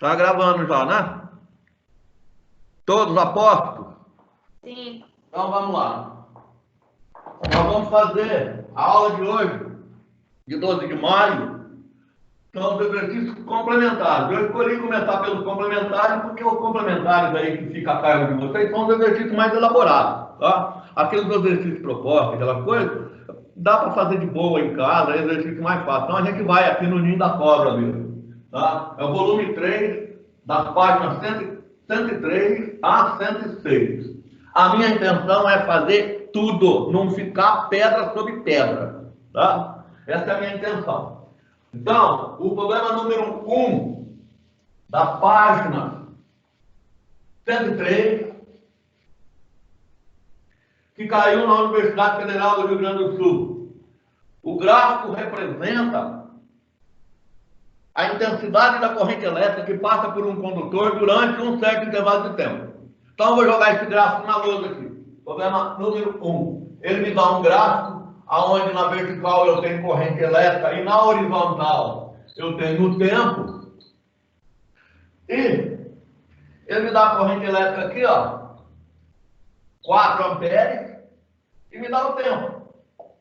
Tá gravando já, né? Todos apostos? Sim. Então vamos lá. Nós vamos fazer a aula de hoje, de 12 de maio, são os exercícios complementares. Eu escolhi começar pelos complementares, porque os complementares aí que fica a cargo de vocês são os exercícios mais elaborados, tá? Aqueles exercícios propostos, aquela coisa, dá para fazer de boa em casa, é exercício mais fácil. Então a gente vai aqui no ninho da cobra mesmo, tá? É o volume 3, das páginas 103 a 106. A minha intenção é fazer tudo, não ficar pedra sobre pedra, tá? Essa é a minha intenção. Então, o problema número 1 da página 103, que caiu na Universidade Federal do Rio Grande do Sul. O gráfico representa a intensidade da corrente elétrica que passa por um condutor durante um certo intervalo de tempo. Então, eu vou jogar esse gráfico na lousa aqui. Problema número 1. Ele me dá um gráfico onde na vertical eu tenho corrente elétrica e na horizontal eu tenho o tempo. E ele me dá a corrente elétrica aqui, ó, 4 amperes, e me dá o tempo.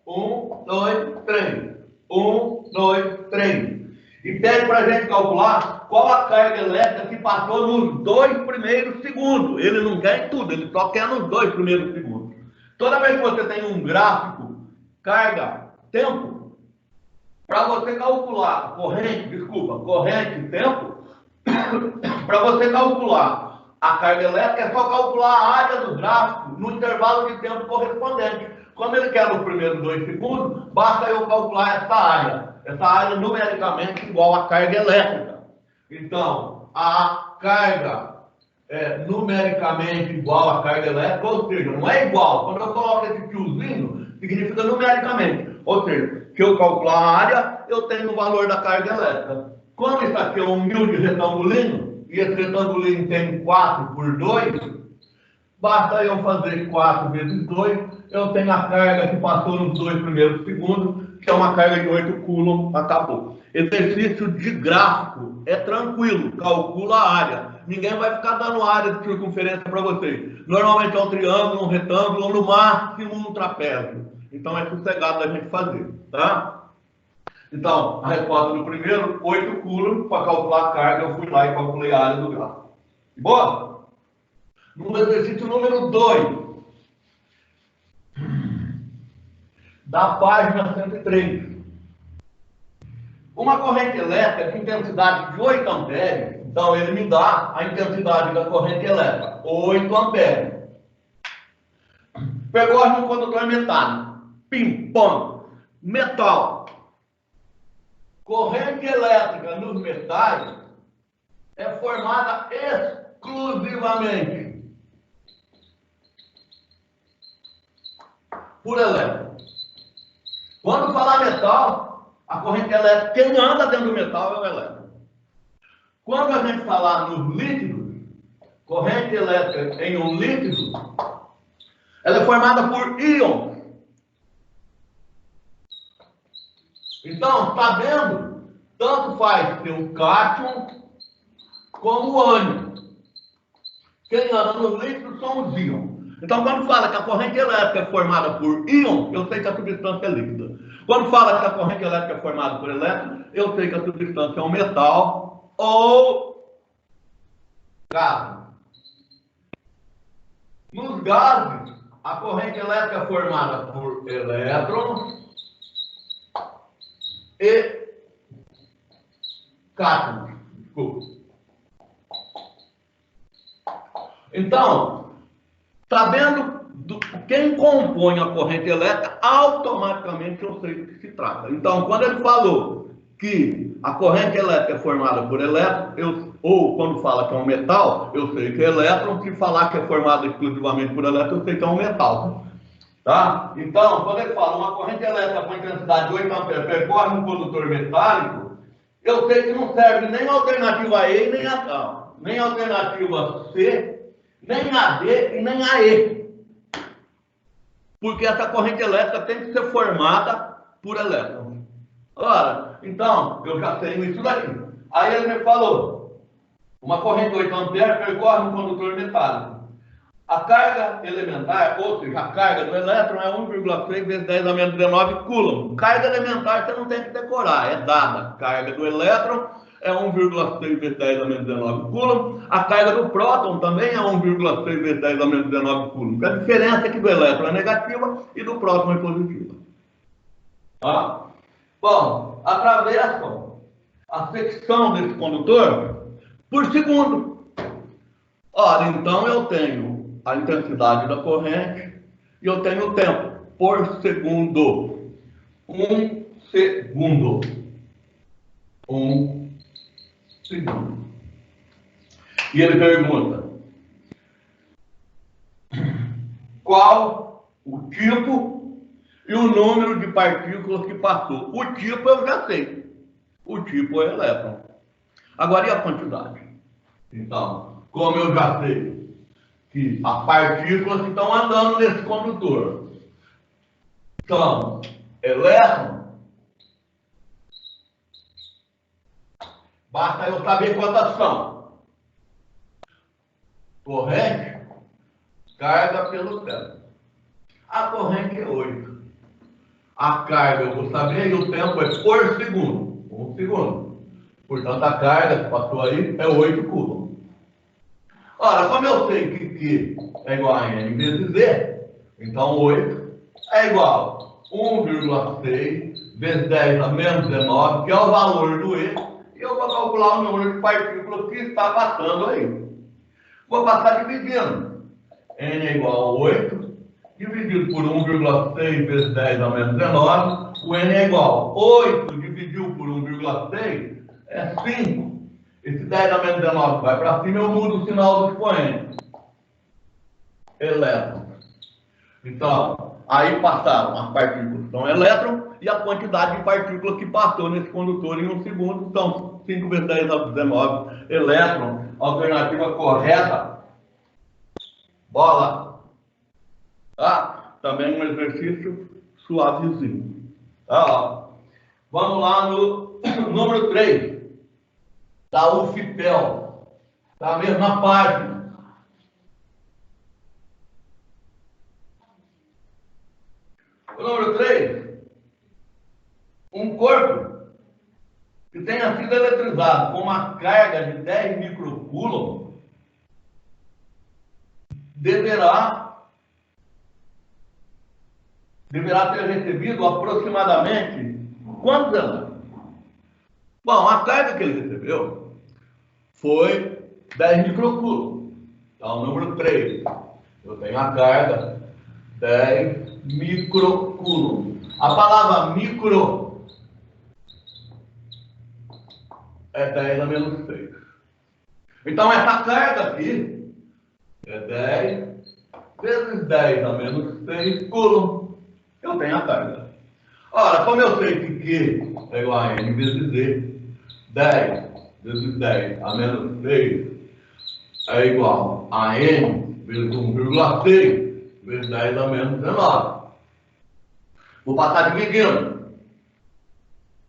1, 2, 3. 1, 2, 3. E pede para a gente calcular qual a carga elétrica que passou nos 2 primeiros segundos. Ele não quer em tudo, ele só quer nos 2 primeiros segundos. Toda vez que você tem um gráfico, carga, tempo, para você calcular corrente, tempo, para você calcular a carga elétrica, é só calcular a área do gráfico no intervalo de tempo correspondente. Como ele quer nos primeiros 2 segundos, basta eu calcular essa área. Essa área numericamente igual à carga elétrica. Então, a carga é numericamente igual à carga elétrica, ou seja, não é igual. Quando eu coloco esse tiozinho, significa numericamente. Ou seja, se eu calcular a área, eu tenho o valor da carga elétrica. Como isso aqui é um humilde retangulinho, e esse retangulinho tem 4 por 2, basta eu fazer 4 vezes 2, eu tenho a carga que passou nos 2 primeiros segundos, que é uma carga de 8 coulomb, acabou. Exercício de gráfico é tranquilo, calcula a área. Ninguém vai ficar dando área de circunferência para vocês. Normalmente é um triângulo, um retângulo, ou no máximo um trapézio. Então é sossegado da gente fazer, tá? Então, a resposta do primeiro, 8 coulomb, para calcular a carga, eu fui lá e calculei a área do gráfico. Boa? No exercício número 2, da página 103. Uma corrente elétrica de intensidade de 8 amperes, então ele me dá a intensidade da corrente elétrica, 8 amperes. Percorre um condutor metálico, pim-pom, metal. Corrente elétrica nos metais é formada exclusivamente por elétrons. Quando falar metal, a corrente elétrica, quem anda dentro do metal é o elétron. Quando a gente falar nos líquidos, corrente elétrica em um líquido, ela é formada por íons. Então, sabendo, tanto faz ter um cátion como o ânion. Quem anda nos líquidos são os íons. Então, quando fala que a corrente elétrica é formada por íons, eu sei que a substância é líquida. Quando fala que a corrente elétrica é formada por elétrons, eu sei que a substância é um metal ou gás. Nos gases, a corrente elétrica é formada por elétrons e cátions. Desculpa. Então, sabendo quem compõe a corrente elétrica, automaticamente eu sei do que se trata. Então, quando ele falou que a corrente elétrica é formada por elétrons, ou quando fala que é um metal, eu sei que é elétron. Se falar que é formada exclusivamente por elétron, eu sei que é um metal. Tá? Então, quando ele fala uma corrente elétrica com intensidade de 8 amperes percorre um condutor metálico, eu sei que não serve nem a alternativa E, nem a alternativa C, nem a D e nem a E. Porque essa corrente elétrica tem que ser formada por elétrons. Ora, então, eu já tenho isso daqui. Aí ele me falou Uma corrente de 8 amperes percorre um condutor metálico. A carga elementar, ou seja, a carga do elétron é 1,3 vezes 10 a menos 19 coulomb. Carga elementar você não tem que decorar, é dada. Carga do elétron é 1,6 vezes 10 a menos 19 coulomb. A carga do próton também é 1,6 vezes 10 a menos 19 coulomb. A diferença é que do elétron é negativa e do próton é positiva. Tá? Bom, atravessam a secção desse condutor por segundo. Ora, então eu tenho a intensidade da corrente e eu tenho o tempo por segundo. 1 segundo. 1 segundo. E ele pergunta: qual o tipo e o número de partículas que passou? O tipo eu já sei. O tipo é elétron. Agora, e a quantidade? Então, como eu já sei que as partículas estão andando nesse condutor são elétrons, basta eu saber quantas são. Corrente, carga pelo tempo. A corrente é 8. A carga eu vou saber e o tempo é por segundo. 1 segundo. Portanto, a carga que passou aí é 8 coulomb. Ora, como eu sei que Q é igual a N vezes Z, então 8 é igual a 1,6 vezes 10 a menos 19, que é o valor do E, e eu vou calcular o número de partículas que está passando aí. Vou passar dividindo. N é igual a 8, dividido por 1,6 vezes 10 a menos 19, o N é igual a 8 dividido por 1,6 é 5. Esse 10 a menos 19 vai para cima, eu mudo o sinal do expoente. Elétron. Então, aí passaram as partículas que são elétron e a quantidade de partículas que passou nesse condutor em 1 segundo. Então, 5 vezes 10 a 19 elétron. Alternativa correta. Bola. Tá? Também um exercício suavezinho. Tá? Vamos lá no número 3. Da UFPEL, da mesma página. O número 3, um corpo que tenha sido eletrizado com uma carga de 10 microcoulomb deverá ter recebido aproximadamente quantos elétrons? Bom, a carga que ele recebeu foi 10 microcoulomb. Então, número 3. Eu tenho a carga 10 microcoulomb. A palavra micro é 10 a menos 6. Então, essa carga aqui é 10 vezes 10 a menos 6 coulomb. Eu tenho a carga. Ora, como eu sei que Q é igual a N vezes Z, 10 vezes 10 a menos 6 é igual a N vezes 1,6 vezes 10 a menos 19. Vou passar dividindo.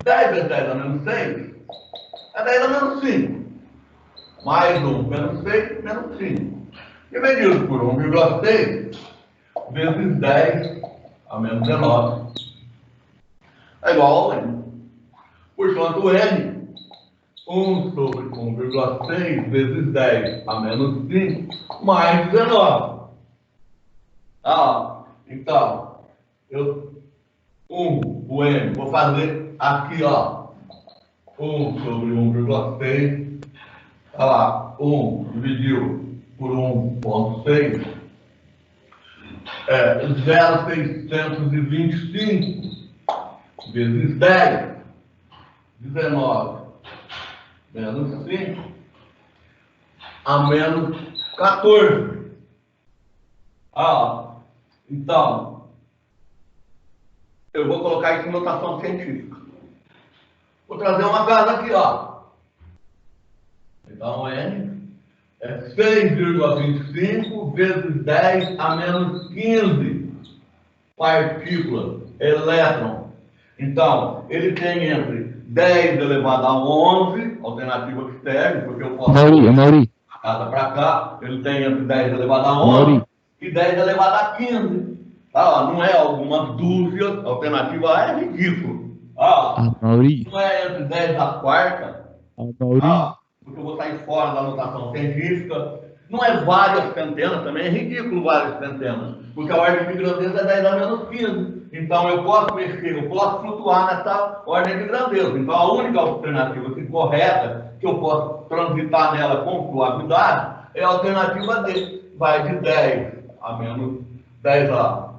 10 vezes 10 a menos 6 é 10 a menos 5. Mais 1 menos 6 menos 5. Dividido por 1,6 vezes 10 a menos 19 é igual a N. Portanto, N, 1 sobre 1,6 vezes 10 a menos 5 mais 19. Então, o N, vou fazer aqui, ó. 1 sobre 1,6. Olha lá, 1 dividiu por 1,6 é 0,625 vezes 10, 19 menos 5 a menos 14. Então, eu vou colocar isso em notação científica. Vou trazer uma casa aqui, ó. Então, N é 6,25 vezes 10 a menos 15 partículas, elétron. Então, ele tem entre 10 elevado a 11, alternativa que serve, porque eu posso... Mauri. A casa para cá, ele tem entre 10 elevado a 11 Mauri. e 10 elevado a 15. Ah, não é algumas dúzias, a alternativa A é ridículo. Mauri. Não é entre 10 a quarta, Mauri. porque eu vou sair fora da notação científica. Não é várias centenas, também é ridículo várias centenas, porque a ordem de grandeza é 10 a menos 15. Então eu posso mexer, eu posso flutuar nessa ordem de grandeza. Então a única alternativa correta, que eu posso transitar nela com suavidade, é a alternativa D. Vai de 10 a menos 10 a...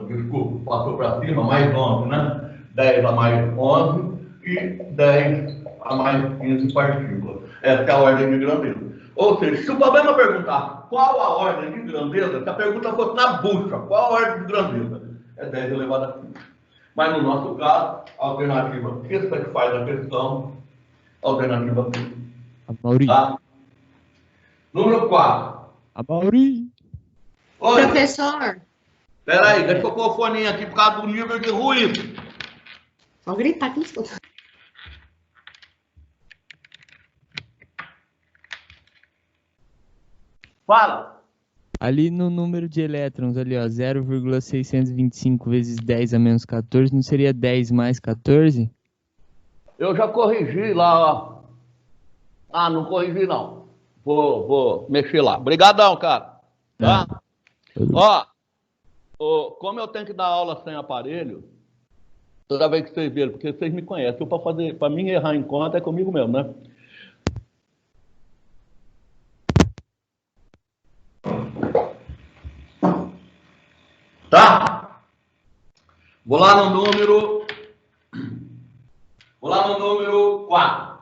desculpa, passou para cima, mais 11, né? 10 a mais 11 e 10 a mais 15 partículas. Essa é a ordem de grandeza. Ou seja, se o problema perguntar qual a ordem de grandeza, se a pergunta fosse na bucha, qual a ordem de grandeza? É 10 elevado a 5. Mas no nosso caso, a alternativa que satisfaz a questão, a alternativa B. Mauri. Tá? Número 4. Mauri. Oi. Professor. Espera aí, deixa eu pôr o foninho aqui por causa do nível de ruído. Vou gritar aqui, escuta. Fala. Ali no número de elétrons, ali, ó, 0,625 vezes 10 a menos 14, não seria 10 mais 14? Eu já corrigi lá, ó. Ah, não corrigi não. Vou mexer lá. Obrigadão, cara. Tá? Ó, como eu tenho que dar aula sem aparelho, toda vez que vocês verem, porque vocês me conhecem, para mim errar em conta é comigo mesmo, né? Tá? Vou lá no número 4.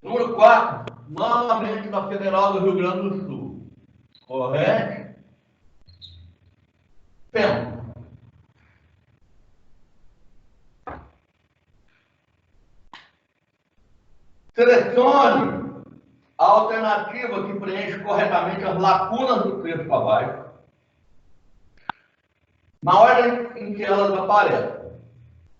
Número 4, novamente da Federal do Rio Grande do Sul. Correto? Tempo. Selecione a alternativa que preenche corretamente as lacunas do texto abaixo, na ordem em que elas aparecem.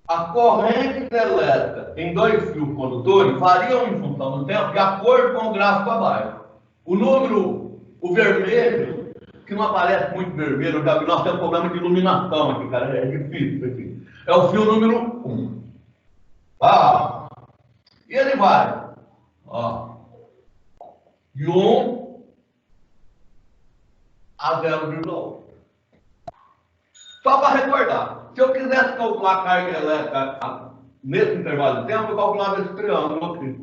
A corrente elétrica em 2 fios condutores variam em função do tempo de acordo com o gráfico abaixo. O número, o vermelho, que não aparece muito vermelho, nós temos problema de iluminação aqui, cara, é difícil isso aqui. É o fio número 1. E ele vai, de 1 a 0,8. Só para recordar, se eu quisesse calcular a carga elétrica nesse intervalo de tempo, eu calculava esse triângulo aqui.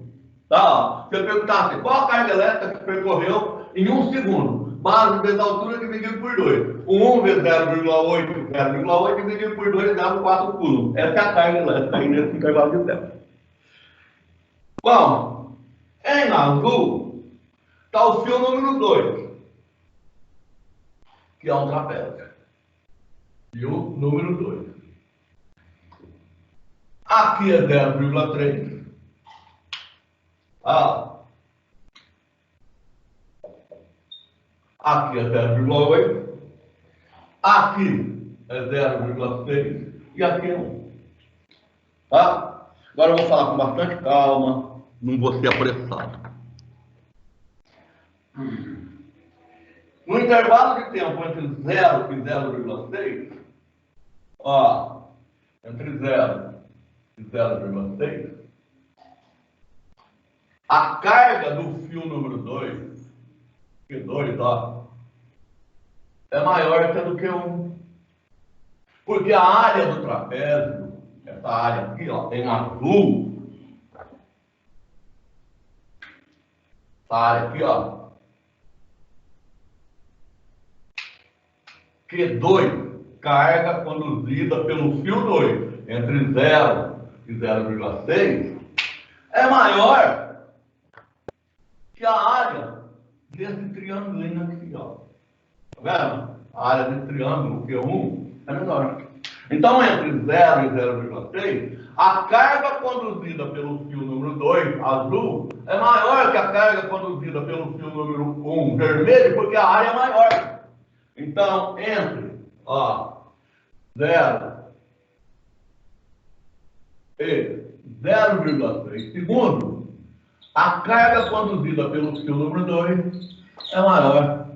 Tá? Se eu perguntasse qual a carga elétrica que percorreu em 1 segundo, base vezes a altura dividido por 2. 1 vezes 0,8, 0,8 dividido por 2 dá 4 coulombs. Essa é a carga elétrica aí nesse intervalo de tempo. Bom, em azul está o fio número 2, que é um trapézio. Fio número 2. Aqui é 0,3. Aqui é 0,8. Aqui é 0,6. E aqui é 1. Tá? Agora eu vou falar com bastante calma. Não vou ser apressado. No intervalo de tempo entre 0 e 0,6, entre 0 e 0,6, a carga do fio número 2, que 2, é maior do que 1. Porque a área do trapézio, essa área aqui, em azul, essa área aqui, Q2, carga conduzida pelo fio 2 entre 0 e 0,6 é maior que a área desse triângulo aqui, Tá vendo? A área desse triângulo Q1 é menor. Então, entre 0 e 0,6, a carga conduzida pelo fio número 2, azul, é maior que a carga conduzida pelo fio número 1, vermelho, porque a área é maior. Então, entre 0 e 0,6 segundos, a carga conduzida pelo fio número 2 é maior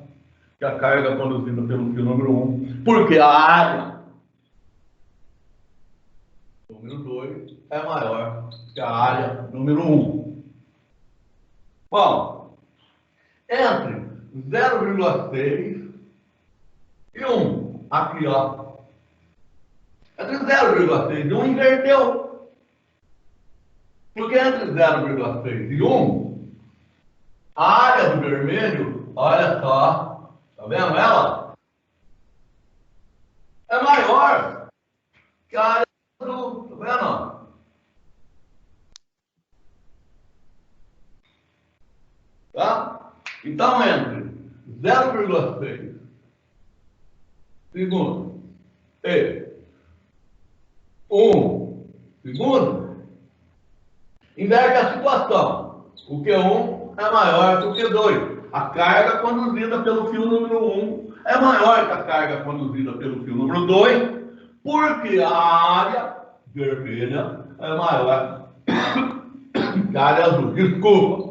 que a carga conduzida pelo fio número 1, porque a área número 2 é maior que a área número 1. Bom, entre 0,6 e 1, aqui ó, entre 0,6 e 1 inverteu, porque entre 0,6 e 1, a área do vermelho, olha só, tá vendo ela? É maior que a área do azul, tá vendo? Tá? Então, entre 0,6 segundos e 1 segundo, inverte a situação. O Q1 é maior que o Q2. A carga conduzida pelo fio número 1 é maior que a carga conduzida pelo fio número 2, porque a área vermelha é maior que a área azul. Desculpa.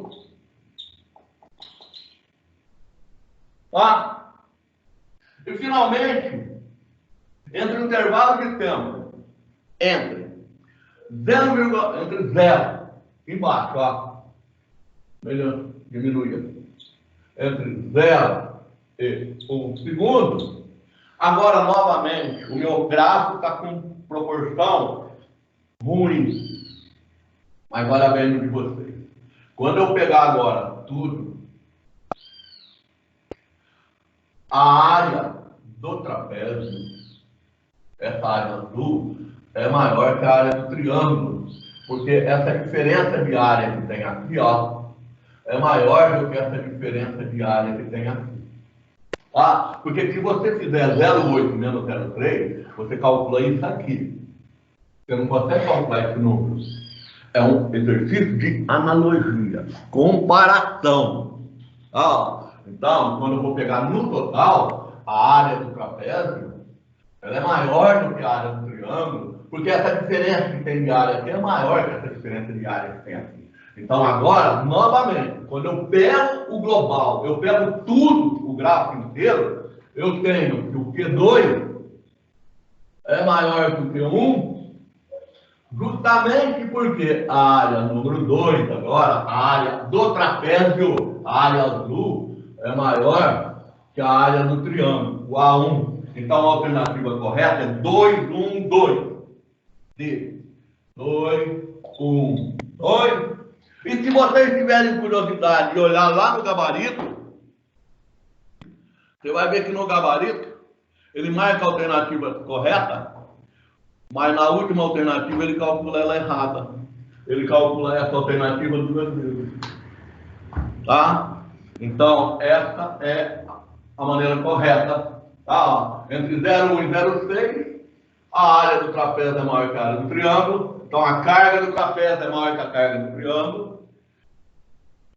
Tá? E finalmente, entre o intervalo de tempo entre 0, embaixo, ó, melhor, diminuía, entre 0 e 1 segundo, agora novamente o meu gráfico está com proporção ruim, mas olha bem no de vocês. Quando eu pegar agora tudo, a área do trapézio, essa área azul, é maior que a área do triângulo, porque essa diferença de área que tem aqui, ó, é maior do que essa diferença de área que tem aqui. Ah, porque se você fizer 0,8 menos 0,3, você calcula isso aqui. Você não consegue calcular esse número. É um exercício de analogia, comparação. Ah, então, quando eu vou pegar no total, a área do trapézio, ela é maior do que a área do triângulo, porque essa diferença que tem de área aqui é maior que essa diferença de área que tem aqui. Então, agora, novamente, quando eu pego o global, eu pego tudo, o gráfico inteiro, eu tenho que o Q2 é maior que o Q1, justamente porque a área número 2 agora, a área do trapézio, a área azul, é maior que a área do triângulo, o A1. Então, a alternativa correta é 2, 1, 2. D. 2, 1, 2. E se vocês tiverem curiosidade de olhar lá no gabarito, você vai ver que no gabarito ele marca a alternativa correta, mas na última alternativa ele calcula ela errada. Ele calcula essa alternativa duas vezes. Tá? Então, essa é a maneira correta. Tá? Entre 0,1 e 0,6, a área do trapézio é maior que a área do triângulo. Então, a carga do trapézio é maior que a carga do triângulo.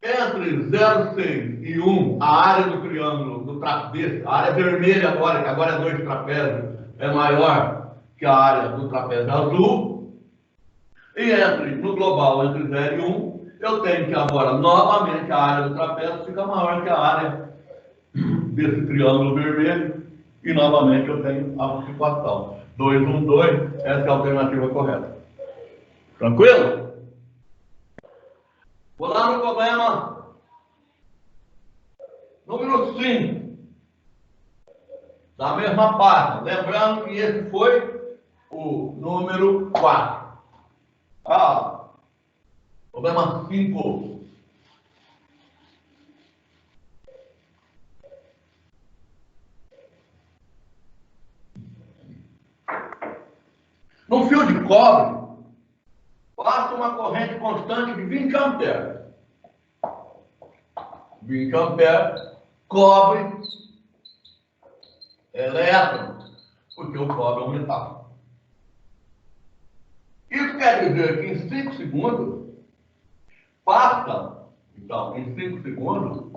Entre 0,6 e 1, a área do triângulo, do trapézio, a área vermelha agora, que agora é 2 trapézios, é maior que a área do trapézio azul. E no global, entre 0 e 1, eu tenho que agora, novamente, a área do trapézio fica maior que a área desse triângulo vermelho. E, novamente, eu tenho a situação. 2, 1, 2, essa é a alternativa correta. Tranquilo? Vou lá no problema número 5. Da mesma página. Lembrando que esse foi o número 4. Ah, problema 5. No fio de cobre, passa uma corrente constante de 20 amperes. 20 amperes, cobre, elétron, porque o cobre é um metal. Isso quer dizer que em 5 segundos, passa, então, em 5 segundos,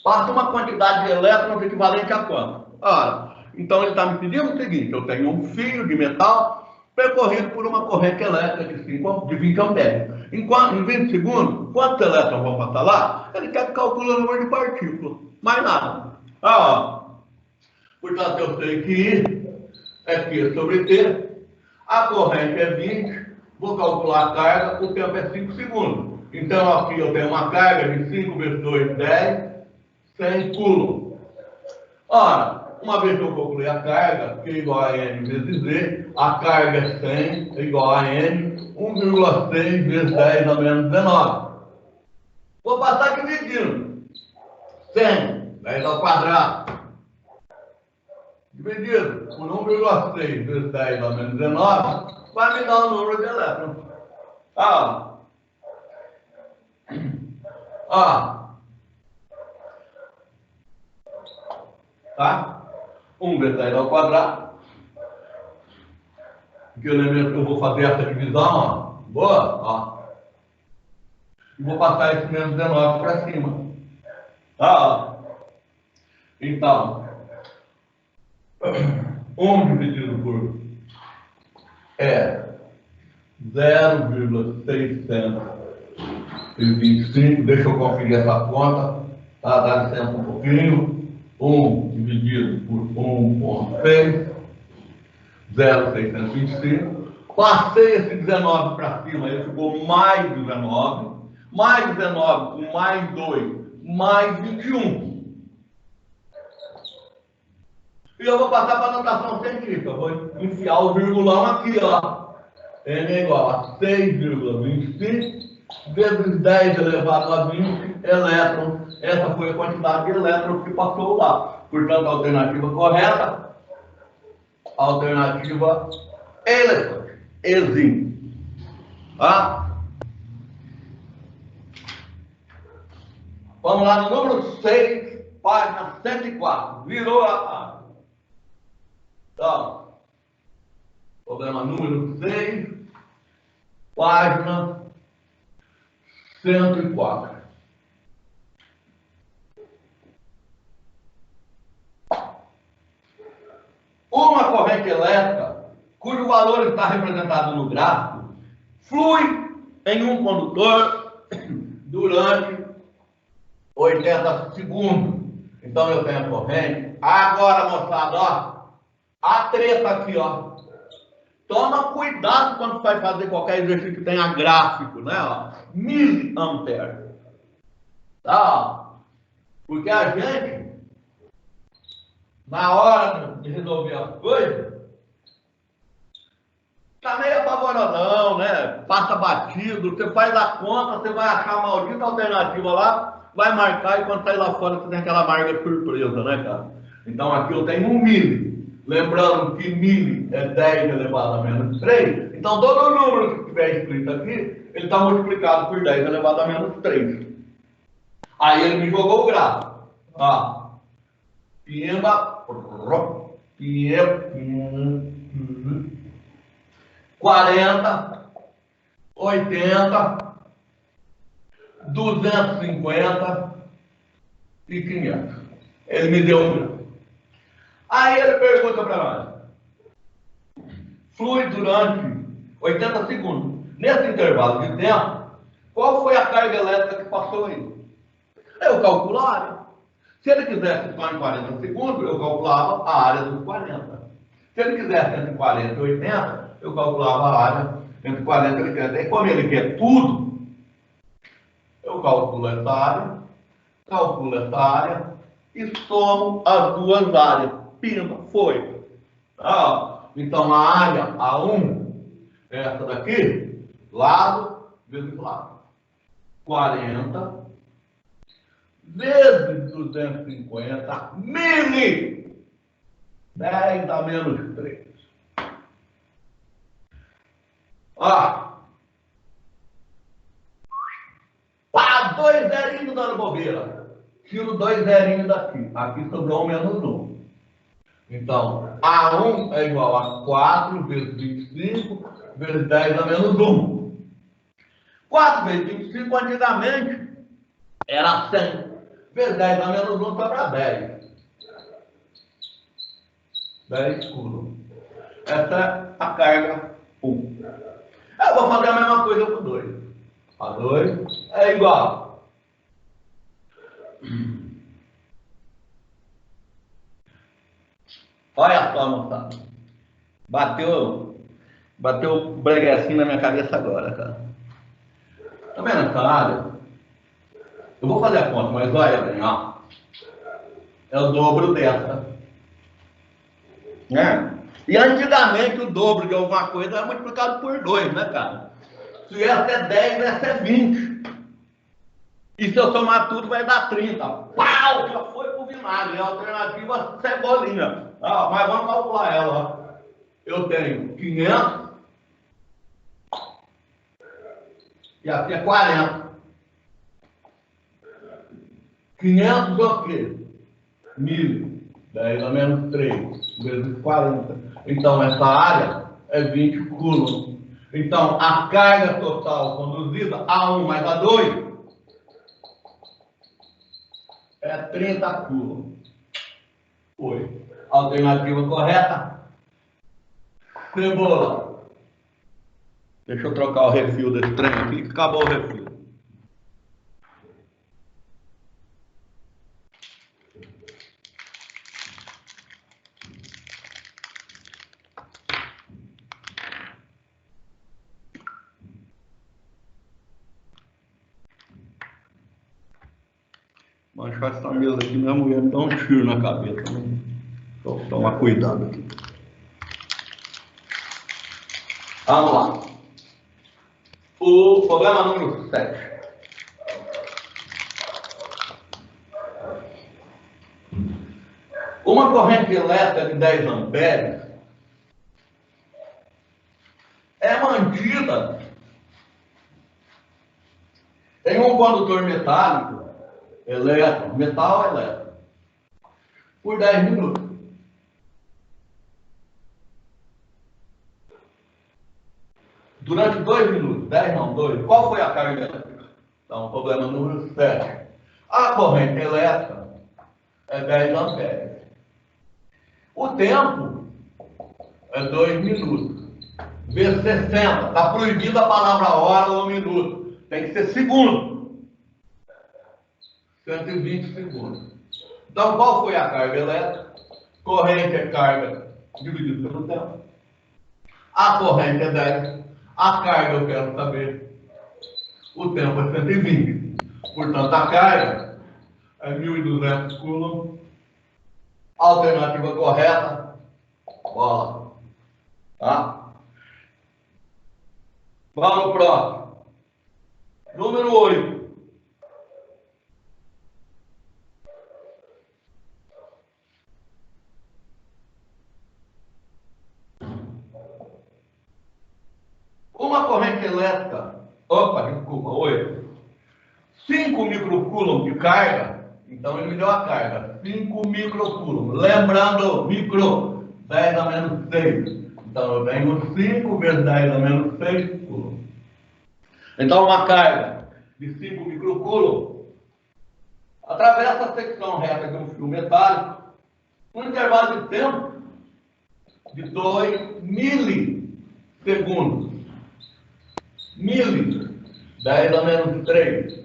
passa uma quantidade de elétrons equivalente a quanto? Ora, então ele está me pedindo o seguinte, eu tenho um fio de metal percorrido por uma corrente elétrica de 20 amperes. Em 20 segundos, quantos elétrons vão passar lá? Ele quer que calcule o número de partículas, mais nada. Portanto, eu sei que I é Q sobre T, a corrente é 20, vou calcular a carga, o tempo é 5 segundos. Então aqui eu tenho uma carga de 5 vezes 2, 10, 100 coulomb. Ora, uma vez que eu calculei a carga, Q é igual a N vezes Z, a carga é 100 é igual a N, 1,6 vezes 10 a menos 19. Vou passar dividindo. 100, 10 ao quadrado. Dividido por 1,6 vezes 10 a menos 19, vai me dar o número de elétrons. Tá? 1 vezes 10 ao quadrado. Que elemento que eu vou fazer essa divisão, boa, e vou passar esse menos 19 para cima. Então, 1 dividido por 0,625, deixa eu conferir essa conta, tá? Dá licença um pouquinho. 1 dividido por 1,6, 0,625. Passei esse 19 para cima, ele ficou mais 19. Mais 19 com mais 2, mais 21. E eu vou passar para a notação científica. Eu vou enfiar o virgulão aqui, ó. N é igual a 6,25 vezes 10 elevado a 20 elétrons. Essa foi a quantidade de elétrons que passou lá. Portanto, a alternativa correta, a alternativa elefante, exim. Vamos lá no número 6, página 104. Virou a página. Então, problema número 6, página 104. Uma corrente elétrica, cujo valor está representado no gráfico, flui em um condutor durante 80 segundos. Então eu tenho a corrente. Agora, moçada, ó, a treta aqui, ó. Toma cuidado quando vai fazer qualquer exercício que tenha gráfico, né? Ó. Miliampere. Tá? Porque a gente, na hora de resolver as coisas, tá meio apavoradão, né? Passa batido, você faz a conta, você vai achar a maldita alternativa lá, vai marcar e quando sair lá fora você tem aquela marca surpresa, né, cara? Então aqui eu tenho 1 mili. Lembrando que mili é 10 elevado a menos 3. Então todo número que estiver escrito aqui, ele está multiplicado por 10 elevado a menos 3. Aí ele me jogou o gráfico. Pimba, 40, 80, 250 e 500. Ele me deu um gráfico. Aí ele pergunta para nós: flui durante 80 segundos. Nesse intervalo de tempo, qual foi a carga elétrica que passou aí? Eu calculo a área. Se ele quisesse só em 40 segundos, eu calculava a área dos 40. Se ele quisesse entre 40 e 80, eu calculava a área entre 40 e 80. E como ele quer tudo, eu calculo essa área e somo as duas áreas. Pimba, foi. Então a área A1 é essa daqui, lado vezes lado. 40 vezes 250 mili. 10 a menos 3. Dois zerinhos dando bobeira. Tiro 2 zerinhos daqui. Aqui sobrou um menos 1. Então, A1 é igual a 4 vezes 25 vezes 10 a menos 1. 4 vezes 25 antigamente era 100. Vezes 10 a menos 1 sobra 10. 10 coulombs. Essa é a carga 1. Eu vou fazer a mesma coisa com 2. A 2 é igual. Olha só, moçada. Bateu o breguecinho na minha cabeça agora, cara. Tá vendo essa área? Eu vou fazer a conta, mas olha bem, ó. É o dobro dessa. Né? E antigamente o dobro de alguma coisa era multiplicado por 2, né, cara? Se essa é 10, essa é 20. E se eu somar tudo vai dar 30. Pau! Já foi pro vinagre. É a alternativa cebolinha. Ah, mas vamos calcular ela, ó. Eu tenho 500. E aqui é 40. 500 o quê? 1000. 10 a menos 3. Vezes 40. Então, essa área é 20 coulombs. Então, a carga total conduzida, A1 mais A2, é 30 coulombs. Foi. Alternativa correta? Cebola. Deixa eu trocar o refil desse trem aqui, que acabou o refil. Manchar essa mesa aqui, minha mulher me dá um tiro na cabeça. Né? Então, tomar cuidado aqui. Vamos lá. O problema número 7. Uma corrente elétrica de 10 amperes é mantida em um condutor metálico, elétrico, metal elétrico, por 10 minutos. Durante 2 minutos, 10 não, 2. Qual foi a carga elétrica? Então, problema número 7. A corrente elétrica é 10 amperes. O tempo é 2 minutos. Vezes 60. Está proibida a palavra hora ou minuto. Tem que ser segundo. 120 segundos. Então, qual foi a carga elétrica? Corrente é carga dividido pelo tempo. A corrente é 10. A carga eu quero saber. O tempo é 120. Portanto, a carga é 1.200 coulombs. Alternativa correta. Bola. Tá? Vamos pro próximo. Número 8. Uma corrente elétrica, 8, 5 microcoulombs de carga, então ele me deu a carga, 5 microcoulombs, lembrando, micro, 10 a menos 6, então eu tenho 5 vezes 10 a menos 6 coulombs. Então uma carga de 5 microcoulombs atravessa a secção reta de um fio metálico, um intervalo de tempo de 2 milissegundos. 10 a menos 3.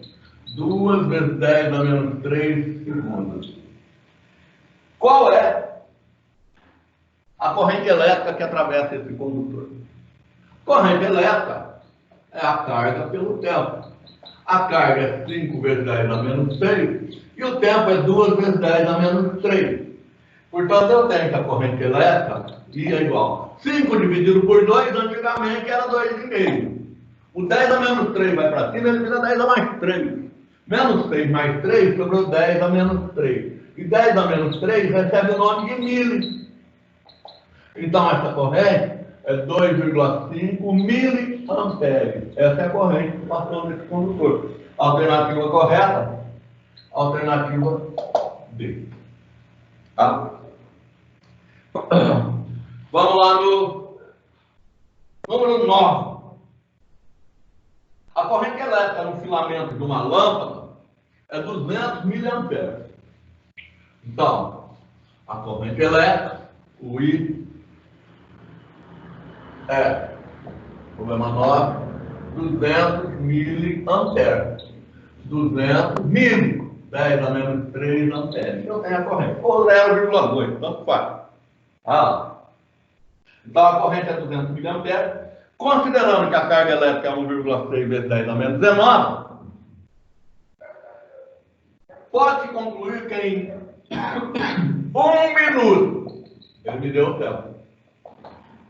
2 vezes 10 a menos 3 segundos. Qual é a corrente elétrica que atravessa esse condutor? Corrente elétrica é a carga pelo tempo. A carga é 5 vezes 10 a menos 6 e o tempo é 2 vezes 10 a menos 3. Portanto, eu tenho que a corrente elétrica é igual. 5 dividido por 2, antigamente era 2,5. O 10 a menos 3 vai para cima, ele vira 10 a mais 3. Menos 6 mais 3, sobrou 10 a menos 3. E 10 a menos 3 recebe o nome de mili. Então, essa corrente é 2,5 miliamperes. Essa é a corrente que passou nesse condutor. Alternativa correta? Alternativa D. Tá? Vamos lá no Número 9. A corrente elétrica no filamento de uma lâmpada é 200 miliamperes. Então, a corrente elétrica, o I, é, problema 9, 200 miliamperes. 200 mil, 10 a menos 3 amperes. Eu tenho a corrente. Ou 0,2, tanto faz. Então, a corrente é 200 miliamperes. Considerando que a carga elétrica é 1,6 vezes 10 a menos 19, pode concluir que em 1 minuto, ele me deu o tempo,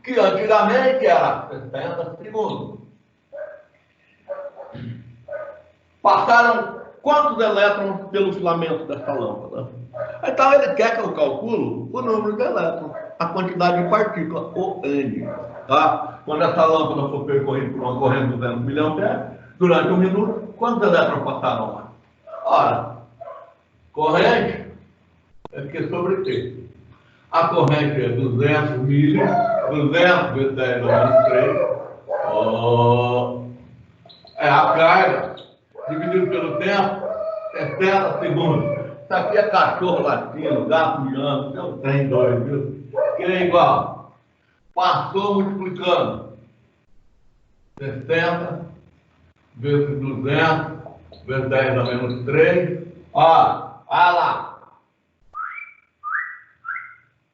que antigamente era 60 segundos. Passaram quantos elétrons pelo filamento dessa lâmpada? Então ele quer que eu calculo o número de elétrons, a quantidade de partículas, o N. Tá? Quando essa lâmpada for percorrida por uma corrente de 200 miliamperes, durante 1 minuto, quantos elétrons passaram lá? Ora, corrente é porque sobre T. A corrente é 200 mil, 200 vezes 10 a menos 3. É a carga dividido pelo tempo, 60 segundos. Isso aqui é cachorro latindo, gato miando, eu tenho dois, viu? Que é igual. Passou multiplicando. 60 vezes 200 vezes 10 a menos 3. Olha lá.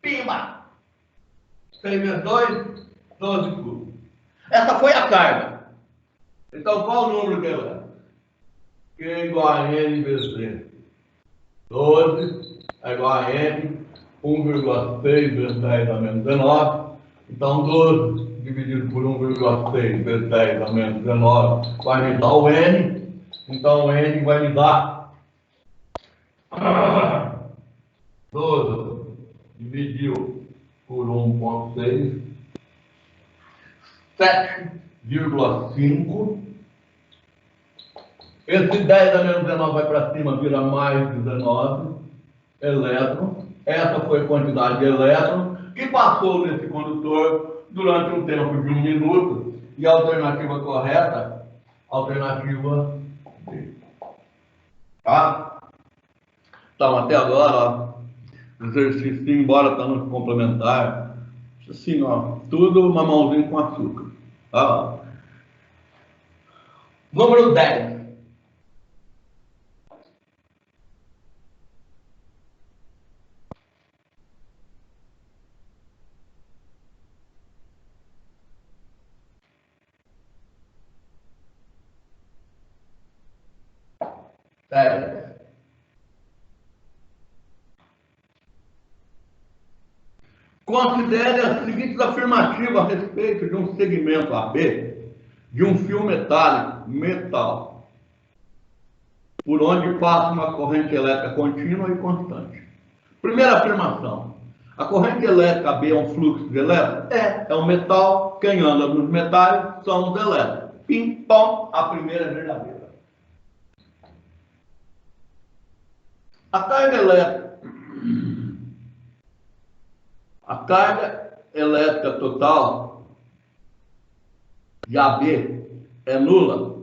Pimba! 6 vezes 2, 12 cubos. Essa foi a carga. Então, qual o número dela? Q é igual a N vezes T. 12 é igual a N, 1,6 vezes 10 a menos 19. Então, 12 dividido por 1,6 vezes 10 a menos 19 vai me dar o N. Então, o N vai me dar 12 dividiu por 1,6, 7,5. Esse 10 a menos 19 vai para cima, vira mais 19 elétrons. Essa foi a quantidade de elétrons que passou nesse condutor durante um tempo de 1 minuto. E a alternativa correta, alternativa D. Tá? Então, até agora, ó, exercício, embora está no complementar, assim, ó, tudo mamãozinho com açúcar. Tá? Número 10. Considere as seguintes afirmativas a respeito de um segmento AB de um fio metálico, metal, por onde passa uma corrente elétrica contínua e constante. Primeira afirmação: a corrente elétrica AB é um fluxo de elétrons? É um metal, quem anda nos metais são os elétrons. Pim, pom, a primeira é verdadeira. A carga elétrica total de AB é nula.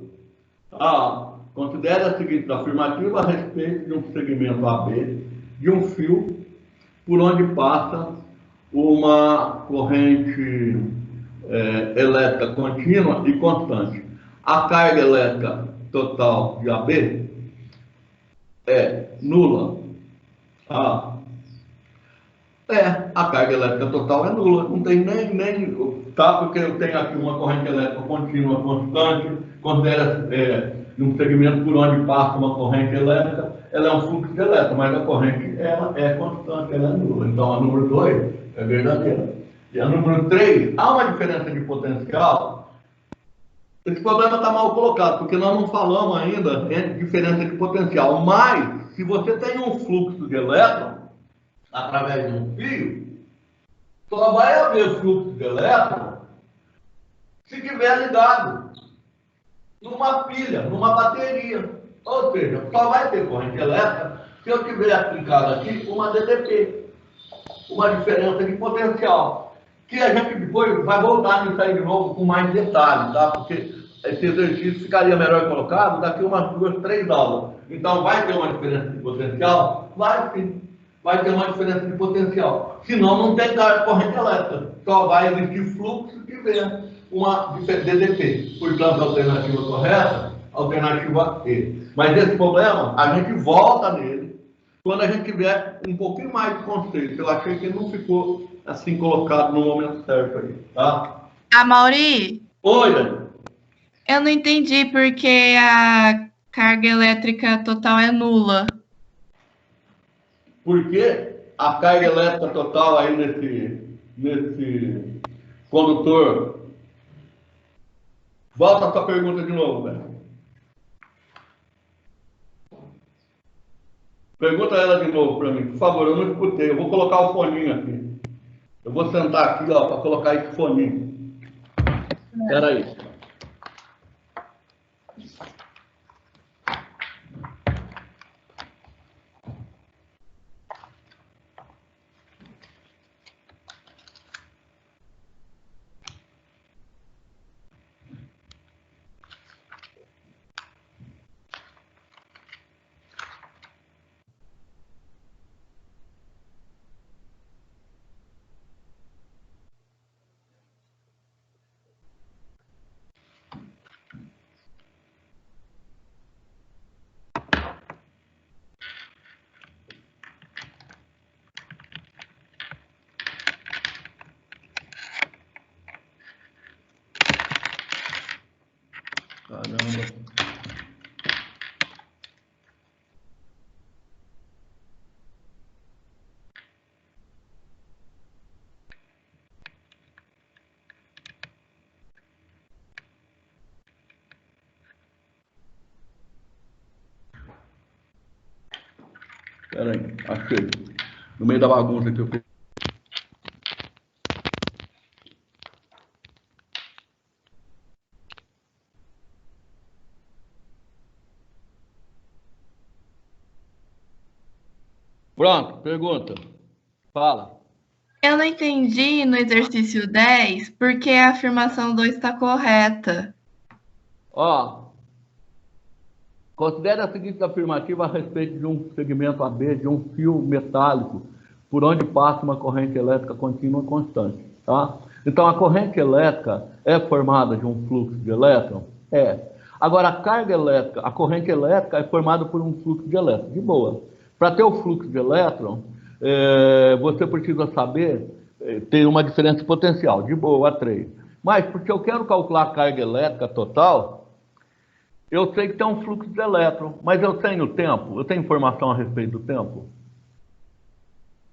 Considere a seguinte afirmativa a respeito de um segmento AB de um fio por onde passa uma corrente elétrica contínua e constante. A carga elétrica total de AB é nula. A carga elétrica total é nula, não tem nem tá, porque eu tenho aqui uma corrente elétrica contínua constante, considera num segmento por onde passa uma corrente elétrica, ela é um fluxo de elétrons, mas a corrente ela é constante, ela é nula. Então a número 2 é verdadeira. E a número 3, há uma diferença de potencial. Esse problema está mal colocado, porque nós não falamos ainda entre diferença de potencial, mas se você tem um fluxo de elétrons através de um fio, só vai haver fluxo de elétrons se estiver ligado numa pilha, numa bateria. Ou seja, só vai ter corrente elétrica se eu tiver aplicado aqui uma DDP, uma diferença de potencial, que a gente depois vai voltar nisso aí de novo com mais detalhes, tá? Porque esse exercício ficaria melhor colocado daqui umas 2, 3 aulas. Então, vai ter uma diferença de potencial? Vai sim. Vai ter uma diferença de potencial. Senão, não tem corrente elétrica. Só vai existir fluxo se tiver uma DDP. Portanto, a alternativa correta, alternativa E. Mas esse problema, a gente volta nele quando a gente tiver um pouquinho mais de conceito. Eu achei que ele não ficou assim colocado no momento certo aí, tá? Mauri, Oi, Dani. eu não entendi porque a carga elétrica total é nula. Porque a carga elétrica total aí nesse condutor. Volta a sua pergunta de novo, velho. Pergunta ela de novo para mim, por favor, eu não escutei. Eu vou colocar o foninho aqui. Eu vou sentar aqui, ó, para colocar esse foninho. Espera aí. Caramba. Espera aí, achei. No meio da bagunça que eu fiz. Pronto, pergunta. Fala. Eu não entendi no exercício 10 porque a afirmação 2 está correta. Ó, considere a seguinte afirmativa a respeito de um segmento AB de um fio metálico por onde passa uma corrente elétrica contínua constante, tá? Então, a corrente elétrica é formada de um fluxo de elétron? É. Agora, a carga elétrica, a corrente elétrica é formada por um fluxo de elétron, de boa. Para ter o fluxo de elétron, você precisa saber ter uma diferença de potencial, de boa, 3. Mas, porque eu quero calcular a carga elétrica total, eu sei que tem um fluxo de elétron, mas eu tenho tempo? Eu tenho informação a respeito do tempo?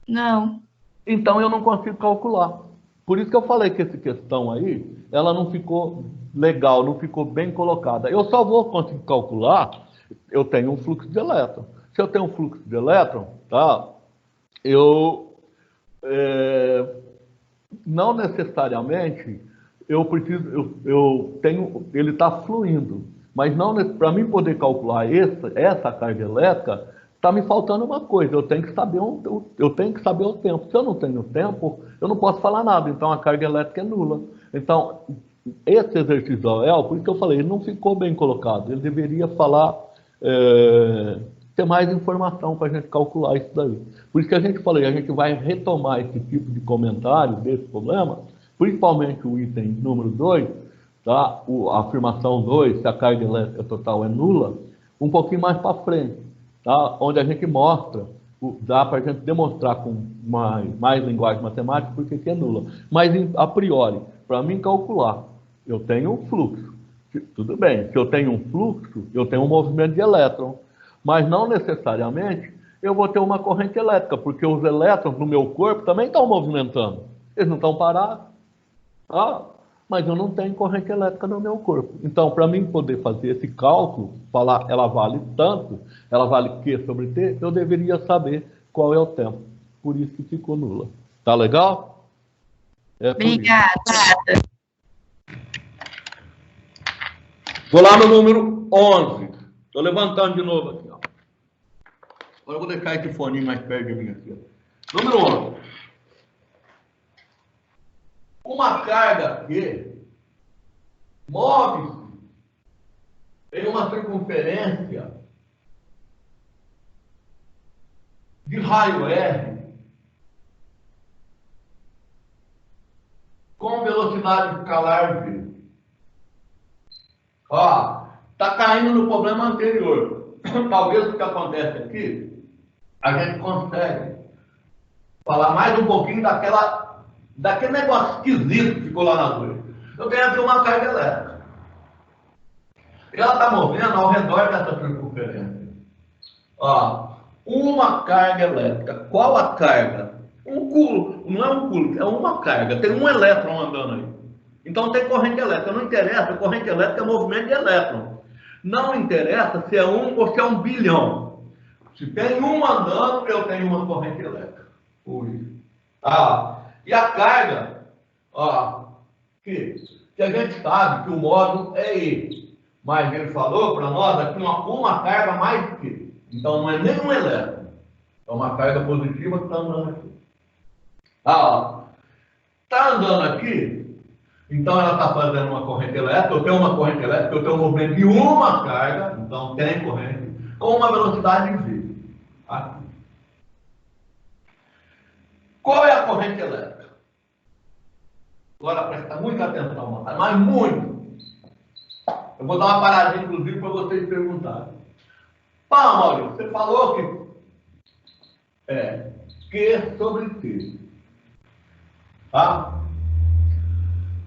Não. Então eu não consigo calcular. Por isso que eu falei que essa questão aí, ela não ficou legal, não ficou bem colocada. Eu só vou conseguir calcular, eu tenho um fluxo de elétron. Se eu tenho um fluxo de elétron, tá? Não necessariamente eu preciso, eu tenho, ele está fluindo, mas não para mim poder calcular essa carga elétrica, está me faltando uma coisa. Eu tenho que saber o tempo. Se eu não tenho tempo, eu não posso falar nada. Então a carga elétrica é nula. Então esse exercício por isso que eu falei, ele não ficou bem colocado. Ele deveria falar ter mais informação para a gente calcular isso daí. Por isso que a gente falou, a gente vai retomar esse tipo de comentário desse problema, principalmente o item número 2, tá? A afirmação 2, se a carga elétrica total é nula, um pouquinho mais para frente, tá? Onde a gente mostra, dá para a gente demonstrar com mais linguagem matemática porque que é nula. Mas, a priori, para mim calcular, eu tenho um fluxo. Tudo bem, se eu tenho um fluxo, eu tenho um movimento de elétron. Mas não necessariamente eu vou ter uma corrente elétrica, porque os elétrons no meu corpo também estão movimentando. Eles não estão parados. Tá? Mas eu não tenho corrente elétrica no meu corpo. Então, para mim poder fazer esse cálculo, falar ela vale tanto, ela vale Q sobre T, eu deveria saber qual é o tempo. Por isso que ficou nula. Tá legal? Obrigada. Vou lá no número 11. Estou levantando de novo aqui, ó. Agora eu vou deixar esse foninho mais perto de mim aqui, ó. Número 11. Uma carga que move-se em uma circunferência de raio R com velocidade escalar V. Ó, está caindo no problema anterior. Talvez o que acontece aqui, a gente consegue falar mais um pouquinho daquele negócio esquisito que ficou lá na luz. Eu tenho aqui uma carga elétrica. E ela está movendo ao redor dessa circunferência. Ó, uma carga elétrica. Qual a carga? Um culo. Não é um culo, é uma carga. Tem um elétron andando aí. Então tem corrente elétrica. Não interessa, a corrente elétrica é movimento de elétron. Não interessa se é um ou se é 1 bilhão. Se tem um andando, eu tenho uma corrente elétrica. E a carga, ó, que a gente sabe que o módulo é E. Mas ele falou para nós aqui uma carga mais que. Então não é nem um elétron. É uma carga positiva que está andando aqui. Está andando aqui, então ela está fazendo uma corrente elétrica. Eu tenho uma corrente elétrica, eu tenho um movimento de uma carga, então tem corrente, com uma velocidade V. Aqui. Qual é a corrente elétrica? Agora presta muita atenção, mas muito. Eu vou dar uma paradinha, inclusive, para vocês perguntarem. Maurício, você falou que Q sobre T. Tá?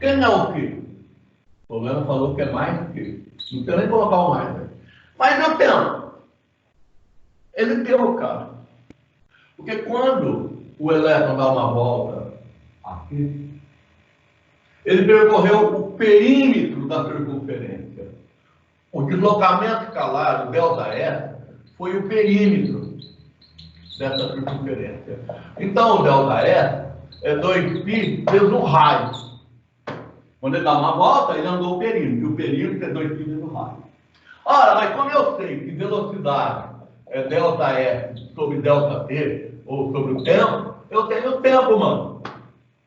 Quem é o Q? O problema falou que é mais que. Não tem nem colocar o mais. Né? Mas eu tenho. Ele tem o cara. Porque quando o elétron dá uma volta aqui, ele percorreu o perímetro da circunferência. O deslocamento escalar, o ΔS, foi o perímetro dessa circunferência. Então, o ΔS é 2π vezes o raio. Quando ele dá uma volta, ele andou o perímetro. E o perímetro é 2π vezes o raio. Ora, mas como eu sei que velocidade é ΔS sobre ΔT, ou sobre o tempo, eu tenho o tempo, mano.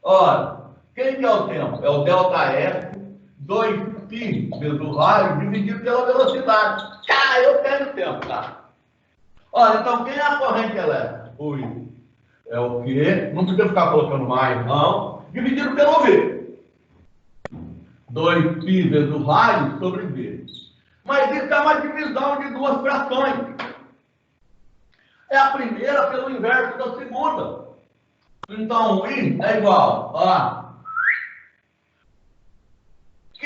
Ora, quem que é o tempo? É o ΔS, 2π vezes o raio, dividido pela velocidade. Eu tenho tempo, tá? Ora, então quem é a corrente elétrica? É o Q, não precisa ficar colocando mais, não, dividido pelo V. 2π vezes o raio sobre V. Mas isso é uma divisão de duas frações. É a primeira pelo inverso da segunda. Então, o I é igual a Q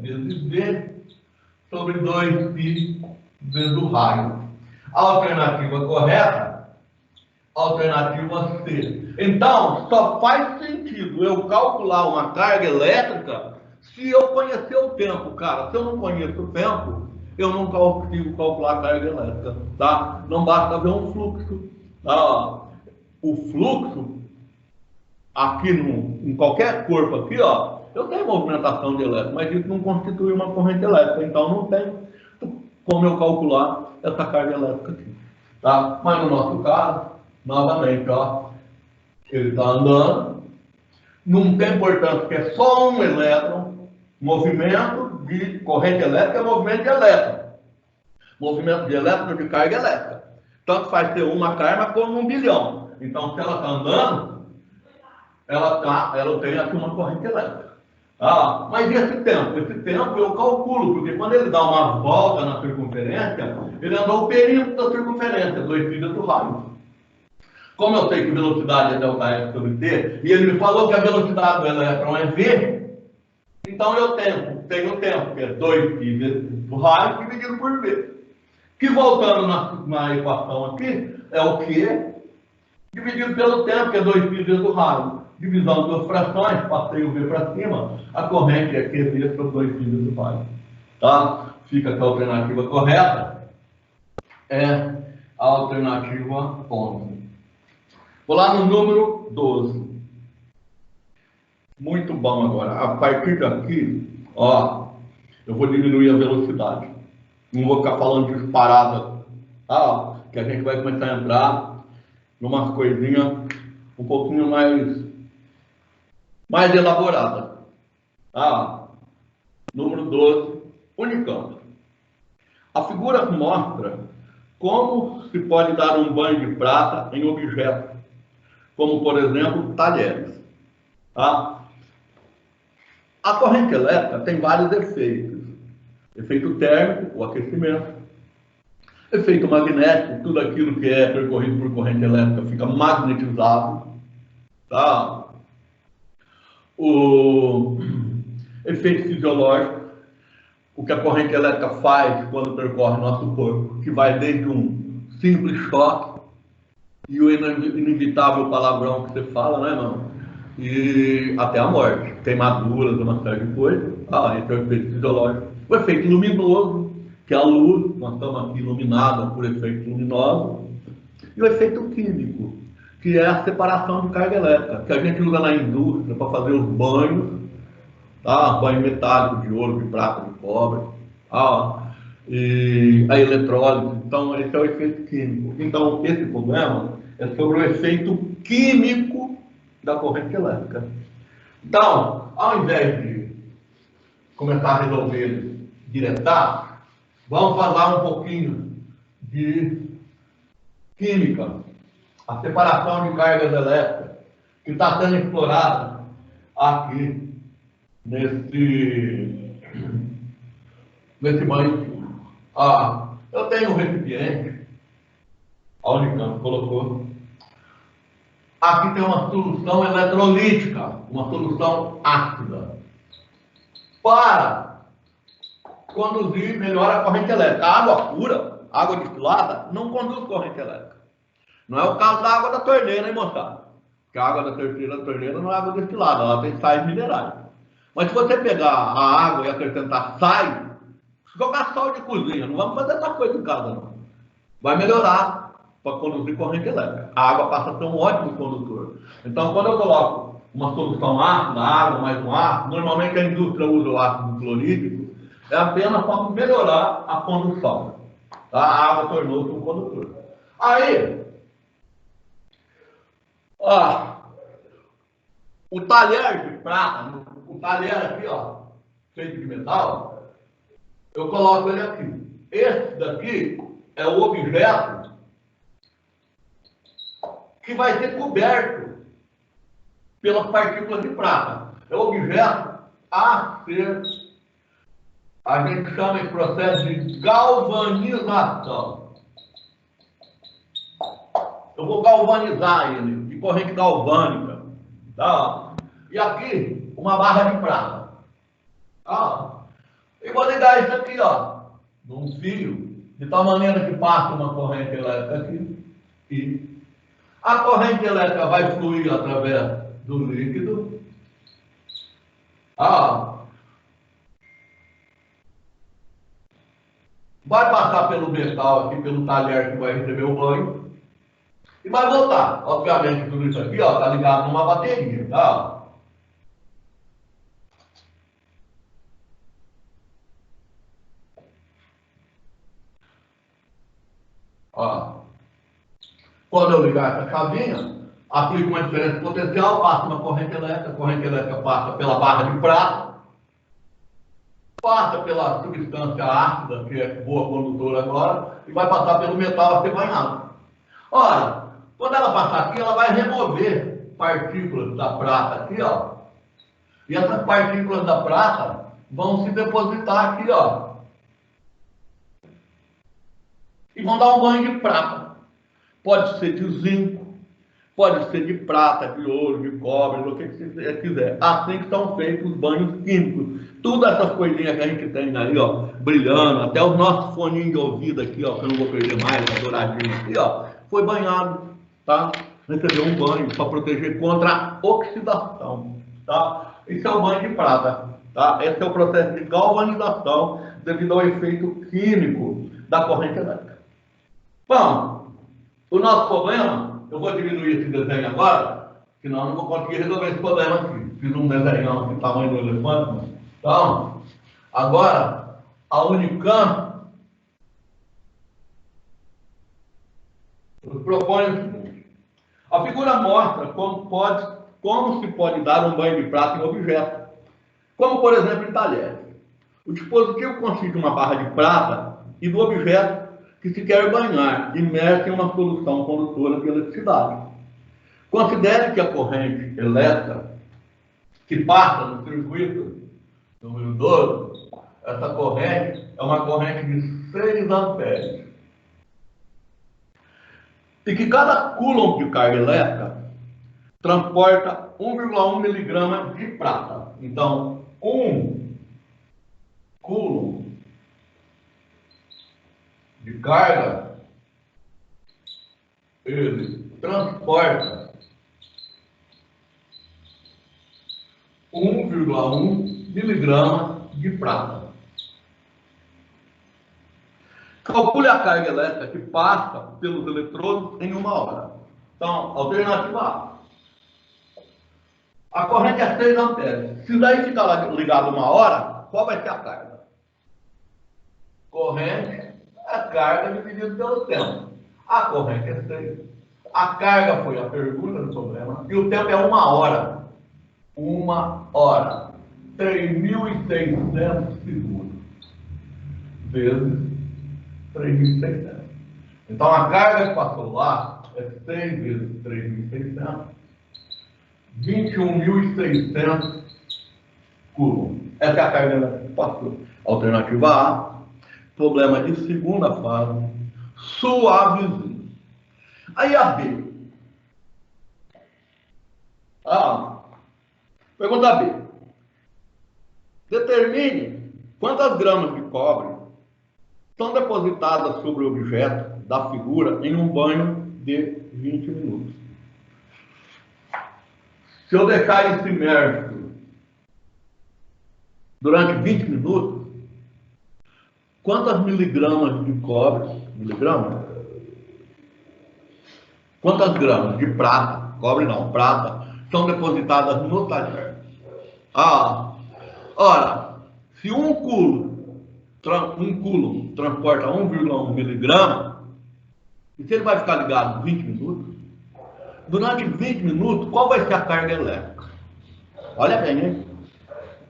vezes V sobre 2π vezes o raio. A alternativa correta, alternativa C. Então, só faz sentido eu calcular uma carga elétrica se eu conhecer o tempo, cara. Se eu não conheço o tempo, eu não consigo calcular a carga elétrica, tá? Não basta ver um fluxo. Tá? O fluxo, aqui em qualquer corpo aqui, ó, eu tenho movimentação de elétron, mas isso não constitui uma corrente elétrica, então não tem como eu calcular essa carga elétrica aqui, tá? Mas no nosso caso, novamente, ó, ele está andando, não tem importância que é só um elétron, movimento de corrente elétrica é movimento de elétron, movimento de elétron de carga elétrica, tanto faz ter uma carga como 1 bilhão, então se ela está andando, ela tem aqui uma corrente elétrica. Mas esse tempo eu calculo, porque quando ele dá uma volta na circunferência, ele andou o perímetro da circunferência, 2π vezes o raio. Como eu sei que velocidade é ΔS sobre T, e ele me falou que a velocidade do elétron é V, então eu tenho tempo, que é 2π vezes o raio dividido por V. Que voltando na equação aqui, é o Q dividido pelo tempo, que é 2π vezes o raio. Divisão de duas frações, passei o V para cima, a corrente é QV sobre 2π vezes o raio. Tá? Fica que a alternativa correta é a alternativa 11. Vou lá no número 12. Muito bom agora. A partir daqui, ó, eu vou diminuir a velocidade. Não vou ficar falando disparada, tá? Que a gente vai começar a entrar numa coisinha um pouquinho mais mais elaborada. Número 12, Unicamp. A figura mostra como se pode dar um banho de prata em objetos, como, por exemplo, talheres. A corrente elétrica tem vários efeitos. Efeito térmico, o aquecimento. Efeito magnético, tudo aquilo que é percorrido por corrente elétrica fica magnetizado. Tá? O efeito fisiológico, o que a corrente elétrica faz quando percorre nosso corpo, que vai desde um simples choque e o inevitável palavrão que você fala, né, irmão? E até a morte, queimaduras, uma série de coisas. Esse é o efeito fisiológico. O efeito luminoso, que é a luz, nós estamos aqui iluminados por efeito luminoso. E o efeito químico, que é a separação de carga elétrica, que a gente usa na indústria para fazer os banhos, banho metálico de ouro, de prata, de cobre, e a eletrólise. Então, esse é o efeito químico. Então, esse problema é sobre o efeito químico da corrente elétrica. Então, ao invés de começar a resolver diretar, vamos falar um pouquinho de química, a separação de cargas elétricas, que está sendo explorada aqui nesse banho. Eu tenho um recipiente, a Unicamp colocou. Aqui tem uma solução eletrolítica, uma solução ácida, para conduzir melhor a corrente elétrica. A água pura, água destilada, não conduz corrente elétrica. Não é o caso da água da torneira, hein, moçada? Porque a água da torneira não é água destilada, ela tem sais minerais. Mas se você pegar a água e acrescentar sais, jogar sal de cozinha, não vamos fazer essa coisa em casa, não. Vai melhorar para conduzir corrente elétrica. A água passa a ser um ótimo condutor. Então, quando eu coloco uma solução ácida, água mais um ácido, normalmente a indústria usa o ácido clorídrico, é apenas para melhorar a condução. Tá? A água tornou-se um condutor. Aí, o talher de prata, o talher aqui, feito de metal, eu coloco ele aqui. Esse daqui é o objeto que vai ser coberto pelas partículas de prata. É o objeto a ser, a gente chama esse processo de galvanização. Eu vou galvanizar ele, de corrente galvânica. Tá? E aqui, uma barra de prata. E vou ligar isso aqui, num fio, de tal maneira que passa uma corrente elétrica aqui. E a corrente elétrica vai fluir através do líquido. Vai passar pelo metal aqui, pelo talher que vai receber o banho. E vai voltar. Obviamente, tudo isso aqui está ligado numa bateria. Tá? Quando eu ligar essa chavinha, aplico uma diferença potencial, passa uma corrente elétrica, a corrente elétrica passa pela barra de prata, passa pela substância ácida, que é boa condutora agora, e vai passar pelo metal a ser banhado. Ora, quando ela passar aqui, ela vai remover partículas da prata aqui, e essas partículas da prata vão se depositar aqui, e vão dar um banho de prata. Pode ser de zinco, pode ser de prata, de ouro, de cobre, o que você quiser. Assim que são feitos os banhos químicos. Tudo essas coisinhas que a gente tem aí, brilhando, até os nossos foninhos de ouvido aqui, que eu não vou perder mais, tá douradinho aqui, foi banhado, tá? Recebeu um banho para proteger contra a oxidação, tá? Isso é o banho de prata, tá? Esse é o processo de galvanização devido ao efeito químico da corrente elétrica. Bom, o nosso problema, eu vou diminuir esse desenho agora, senão eu não vou conseguir resolver esse problema aqui. Fiz um desenho aqui, tamanho do elefante. Então, agora, a Unicamp propõe o seguinte. A figura mostra como como se pode dar um banho de prata em objeto, como por exemplo em talheres. O dispositivo consiste de uma barra de prata e do objeto que se quer banhar, imerso em uma solução condutora de eletricidade. Considere que a corrente elétrica que passa no circuito número 12, essa corrente é uma corrente de 6 amperes. E que cada coulomb de carga elétrica transporta 1,1 miligrama de prata. Então, 1 coulomb de carga, ele transporta 1,1 miligrama de prata. Calcule a carga elétrica que passa pelos eletrodos em 1 hora. Então, alternativa A. A corrente é 6 amperes. Se daí ficar ligado 1 hora, qual vai ser a carga? Corrente é a carga dividida pelo tempo. A corrente é 6. A carga foi a pergunta do problema. E o tempo é 1 hora. 1 hora. 3.600 segundos. Vezes 3.600. Então a carga que passou lá é 6 vezes 3.600. 21.600 coulomb. Essa é a carga que passou. Alternativa A. Problema de segunda fase. Suavezinho. Aí a B. Pergunta B. Determine quantas gramas de cobre são depositadas sobre o objeto da figura em um banho de 20 minutos. Se eu deixar isso imerso durante 20 minutos, quantas miligramas de cobre, quantas gramas de prata, cobre não, prata, são depositadas no talher? Ora, se um coulomb transporta 1,1 miligrama, e se ele vai ficar ligado 20 minutos, durante 20 minutos, qual vai ser a carga elétrica? Olha bem, hein?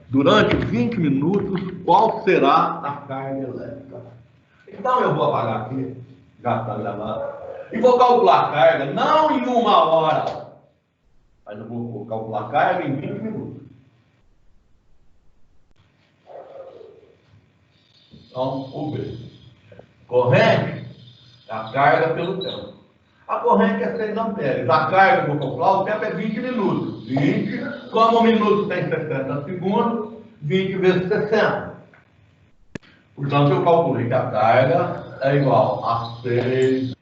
Durante 20 minutos, qual será a carga elétrica? Então eu vou apagar aqui, já está gravado, e vou calcular a carga, não em 1 hora, mas eu vou calcular a carga em 20 minutos. Então, o B. Corrente é a carga pelo tempo. A corrente é 6 amperes. A carga, vou calcular, o tempo é 20 minutos. 20, como um minuto tem 60 segundos, 20 vezes 60. Portanto, eu calculei que a carga é igual a 6,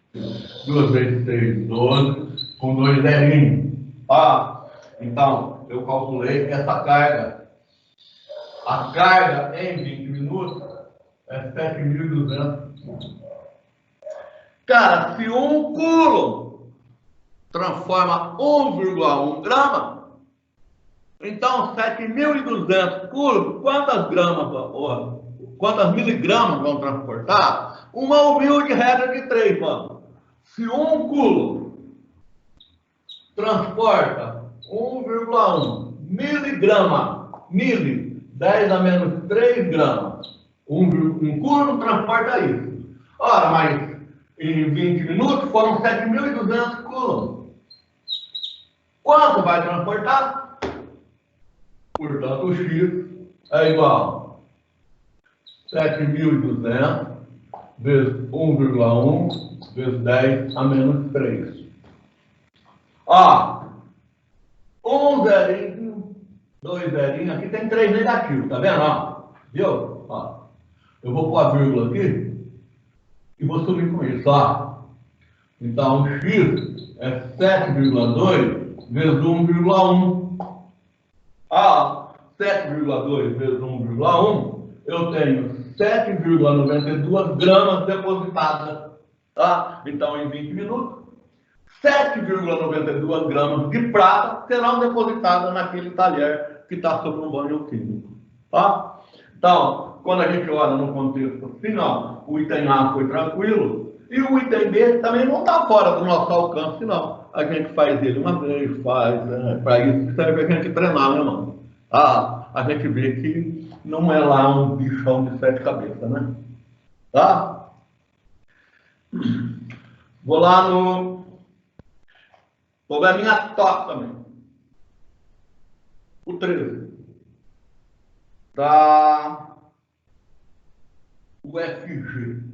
2 vezes 6, 12, com 2 zerinhos. Então, eu calculei essa carga. A carga em 20 minutos é 7.200. Cara, se um coulomb transforma 1,1 grama, então 7.200 coulomb, quantas miligramas vão transportar? Uma humilde regra de 3, mano. Se um coulomb transporta 1,1 miligrama, 10 a menos 3 gramas, um coulomb transporta isso. Ora, mas em 20 minutos foram 7.200 coulomb. Quanto vai transportar? Portanto, o X é igual a 7.200 vezes 1,1 vezes 10 a menos 3. Um zerinho, 2 zerinhos, aqui tem 3 negativos, tá vendo? Viu? Eu vou pôr a vírgula aqui e vou subir com isso, Então, o X é 7,2 vezes 1,1. 7,2 vezes 1,1, eu tenho 7,92 gramas depositadas, Então, em 20 minutos, 7,92 gramas de prata serão depositadas naquele talher que está sobre um banho químico, Então, quando a gente olha no contexto final, o item A foi tranquilo, e o item B também não está fora do nosso alcance, não. a gente faz ele uma vez, faz, né? Para isso serve a gente treinar, né, mano? Ah, a gente vê que não é lá um bichão de 7 cabeças, né? Tá? Vou lá no probleminha top também. O 13. Da UFG.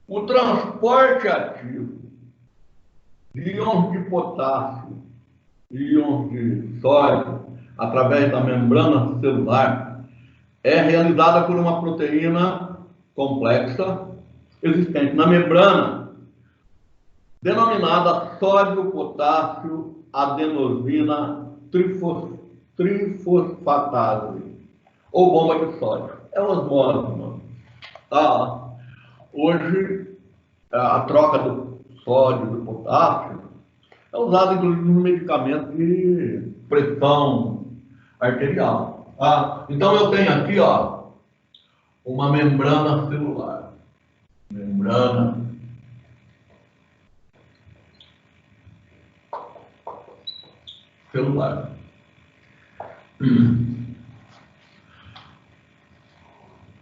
O transporte ativo de íons de potássio e íons de sódio através da membrana celular é realizada por uma proteína complexa existente na membrana, denominada sódio-potássio adenosina trifosfatase, ou bomba de sódio. É osmose, mano. Hoje, a troca do sódio e do potássio é usada, inclusive, no medicamento de pressão arterial. Então, eu tenho aqui, ó, uma membrana celular. Membrana celular.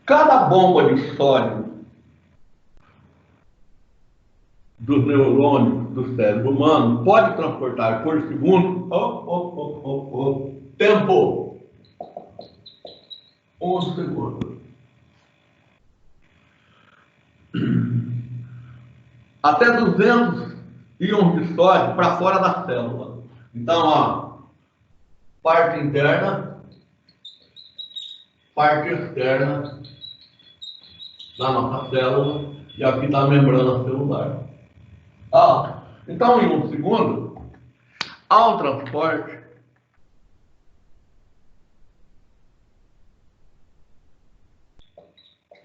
Cada bomba de sódio dos neurônios do cérebro humano pode transportar por segundo tempo 1 segundo até 200 íons de sódio para fora da célula. Então, ó, parte interna, parte externa da nossa célula, e aqui está a membrana celular. Então, em 1 segundo, há um transporte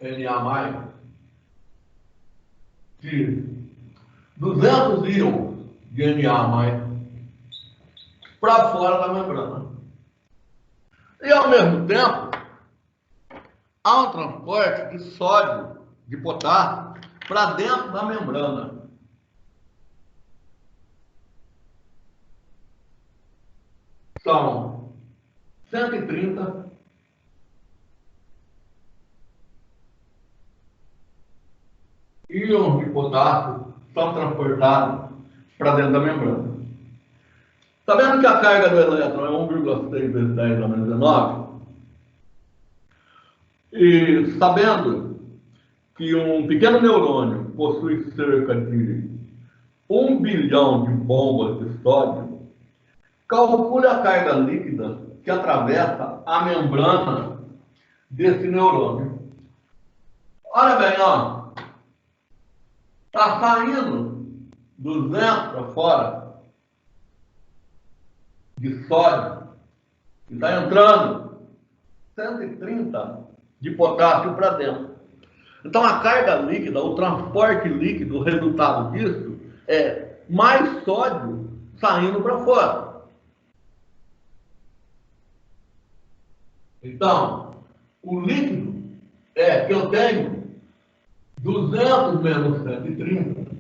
Na+, de 200 íons de Na+, para fora da membrana. E, ao mesmo tempo, há um transporte de sódio, de potássio, para dentro da membrana. São 130 íons de potássio são transportados para dentro da membrana. Sabendo que a carga do elétron é 1,6 vezes 10 a menos 19, e sabendo que um pequeno neurônio possui cerca de 1 bilhão de bombas de sódio, calcule a carga líquida que atravessa a membrana desse neurônio. Olha bem, ó. Está saindo 200 para fora de sódio e está entrando 130 de potássio para dentro. Então, a carga líquida, o transporte líquido, o resultado disso é mais sódio saindo para fora. Então, o líquido é que eu tenho 200 menos 130,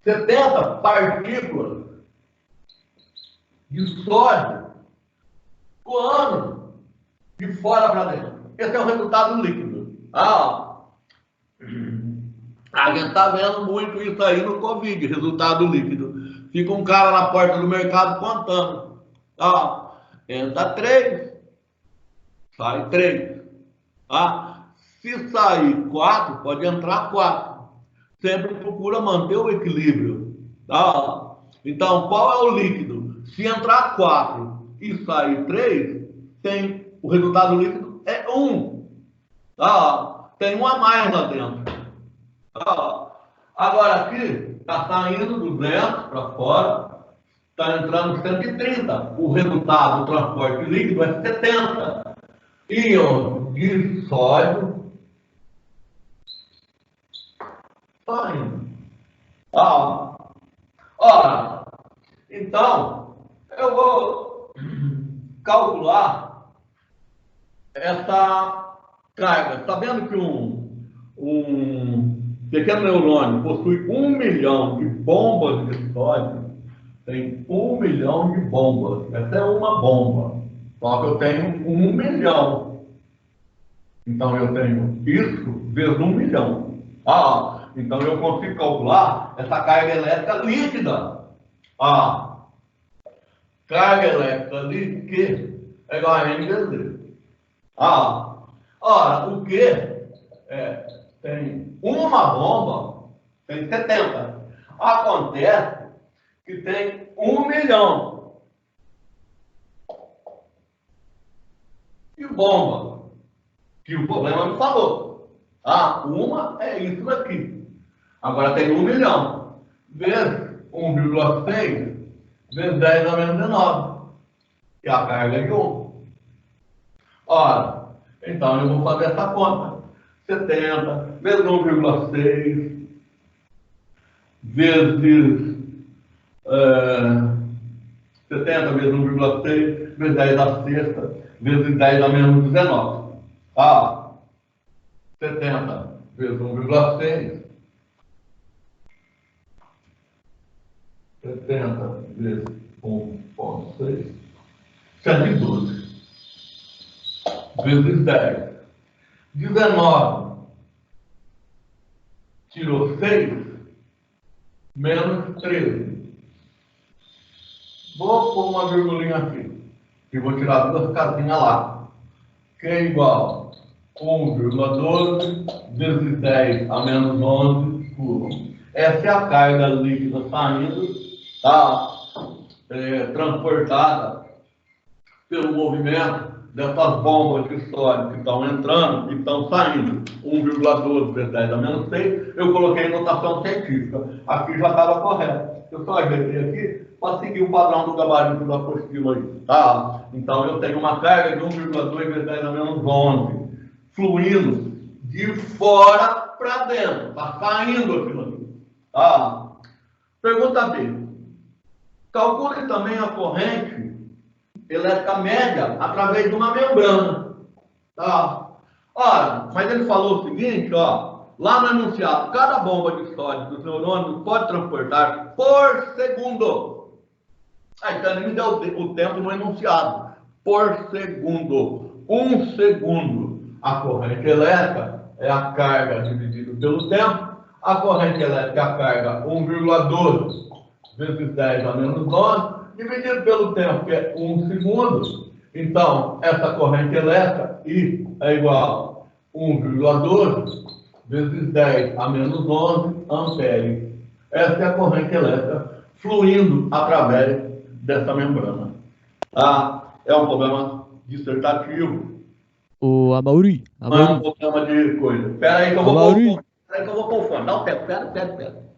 70 partículas de sódio voando de fora para dentro. Esse é o resultado líquido. A gente está vendo muito isso aí no Covid, resultado líquido. Fica um cara na porta do mercado contando. Entra 3, sai 3. Se sair 4, pode entrar 4. Sempre procura manter o equilíbrio. Então, qual é o líquido? Se entrar 4 e sair 3, o resultado líquido é 1. Tem 1 a mais lá dentro. Agora aqui, está saindo 200 para fora, está entrando 130. O resultado do transporte líquido é 70 íons de sódio saindo. Ora, então, eu vou calcular essa carga. Está vendo que um pequeno neurônio possui 1 milhão de bombas de sódio? Tem 1 milhão de bombas. Essa é uma bomba. Só que eu tenho 1 milhão. Então eu tenho isso vezes 1 milhão. Então eu consigo calcular essa carga elétrica líquida. Carga elétrica líquida é igual a M vezes D. Ora, o que tem uma bomba, tem 70. Acontece que tem 1 milhão de bombas, que o problema me falou. Uma é isso daqui. Agora tem 1 milhão, vezes 1,6, vezes 10 a menos 19, que é a carga de 1. Ora, então eu vou fazer essa conta. 70 vezes 1,6 vezes 70 vezes 1,6 vezes 10 a sexta vezes 10 a menos 19. 70 vezes 1,6, 70 vezes 1,6, 112 vezes 10. 19 tirou 6, menos 13. Vou pôr uma virgulinha aqui. E vou tirar 2 casinhas lá. Que é igual a 1,12 vezes 10 a menos 11 coulomb. Essa é a carga líquida saindo, transportada pelo movimento dessas bombas de sódio que estão entrando e estão saindo. 1,12 vezes 10 a menos 6, eu coloquei em notação científica. Aqui já estava correto. Eu só ajeitei aqui para seguir o padrão do gabarito da apostila aí. Então eu tenho uma carga de 1,2 vezes 10 a menos 11, fluindo de fora para dentro. Está saindo aquilo ali. Pergunta B. Calcule também a corrente elétrica média através de uma membrana. Ora, mas ele falou o seguinte, lá no enunciado, cada bomba de sódio dos neurônios pode transportar por segundo. Então ele me deu o tempo no enunciado. Por segundo. 1 segundo. A corrente elétrica é a carga dividida pelo tempo. A corrente elétrica é a carga 1,12 vezes 10 a menos 11, dividido pelo tempo, que é 1 segundo. Então, essa corrente elétrica I é igual a 1,12 vezes 10 a menos 11 amperes. Essa é a corrente elétrica fluindo através dessa membrana. É um problema dissertativo. O Amauri. Não é um problema de coisa. Espera aí que eu vou pôr o fone. Espera aí que eu vou pôr o fone. Dá um tempo. Espera.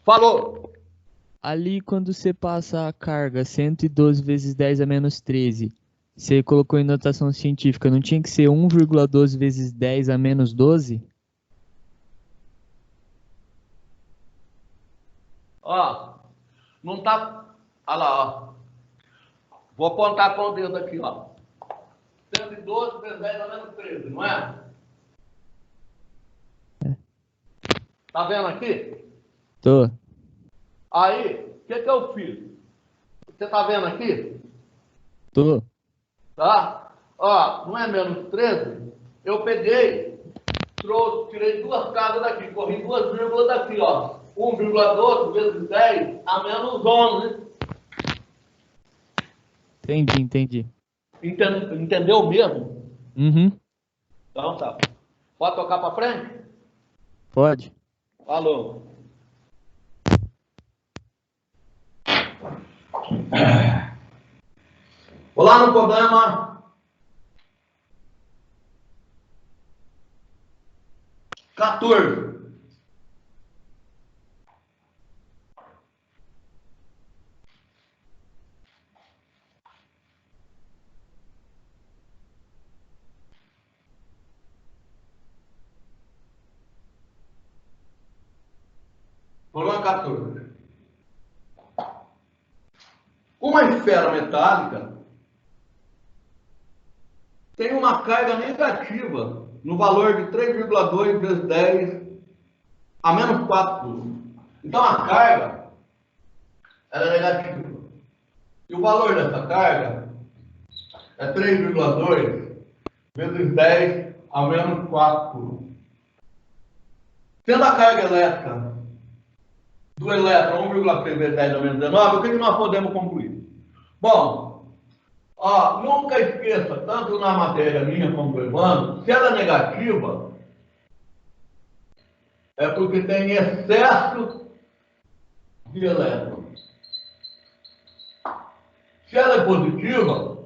Falou! Ali, quando você passa a carga 112 vezes 10 a menos 13, você colocou em notação científica, não tinha que ser 1,12 vezes 10 a menos 12? Não tá... Olha lá, Vou apontar com o dedo aqui, 112 vezes 10 a menos 13, não é? Tá vendo aqui? Tô. Aí, o que eu fiz? Você tá vendo aqui? Tô. Tá? Não é menos 13? Eu peguei, tirei 2 casas daqui, corri 2 vírgulas daqui, 1,12 vezes 10 a menos 11. Entendi. Entendeu mesmo? Uhum. Então tá. Pode tocar para frente? Pode. Falou. Vou lá no problema 14. Problema 14. Uma esfera metálica tem uma carga negativa no valor de 3,2 vezes 10 a menos 4 coulombs. Então a carga ela é negativa. E o valor dessa carga é 3,2 vezes 10 a menos 4 coulombs. Tendo a carga elétrica do elétron 1,3 vezes 10 a menos 19, o que nós podemos concluir? Bom, nunca esqueça, tanto na matéria minha como do Evandro, se ela é negativa, é porque tem excesso de elétrons. Se ela é positiva,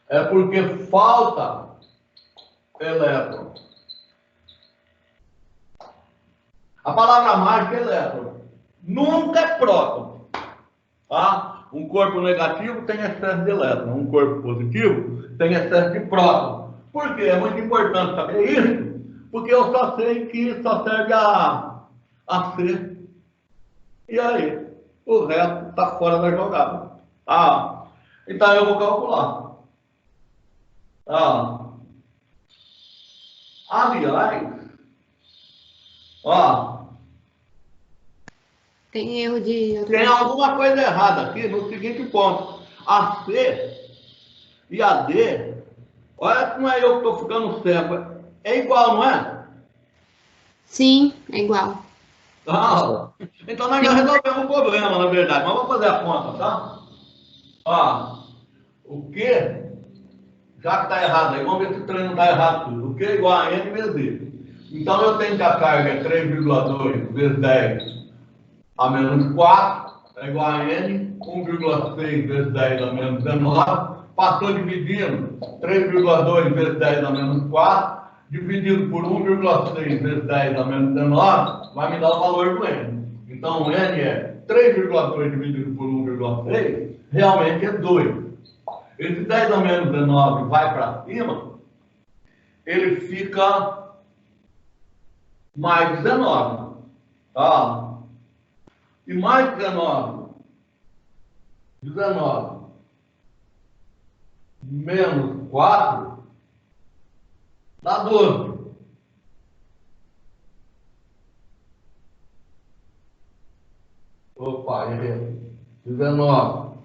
é porque falta elétron. A palavra mágica é elétron. Nunca é próton. Tá? Um corpo negativo tem excesso de elétron. Um corpo positivo tem excesso de próton. Por quê? É muito importante saber isso, porque eu só sei que só serve a C. E aí, o resto está fora da jogada. Então eu vou calcular. Aliás, Tem erro de... tem alguma coisa errada aqui no seguinte ponto. A C e a D, olha que não é eu que estou ficando cego. É igual, não é? Sim, é igual. Então nós já resolvemos o problema, na verdade. Mas vamos fazer a conta, tá? O Q, já que está errado aí, vamos ver se o treino está errado tudo. O Q é igual a N vezes I. Então eu tenho que a carga é 3,2 vezes 10 a menos 4 é igual a N, 1,6 vezes 10 a menos 19. Passou dividindo 3,2 vezes 10 a menos 4, dividido por 1,6 vezes 10 a menos 19, vai me dar o valor do N. Então o N é 3,2 dividido por 1,6, realmente é 2. Esse 10 a menos 19 vai para cima, ele fica mais 19. E mais 19 menos 4 dá 12. Opa, errei. 19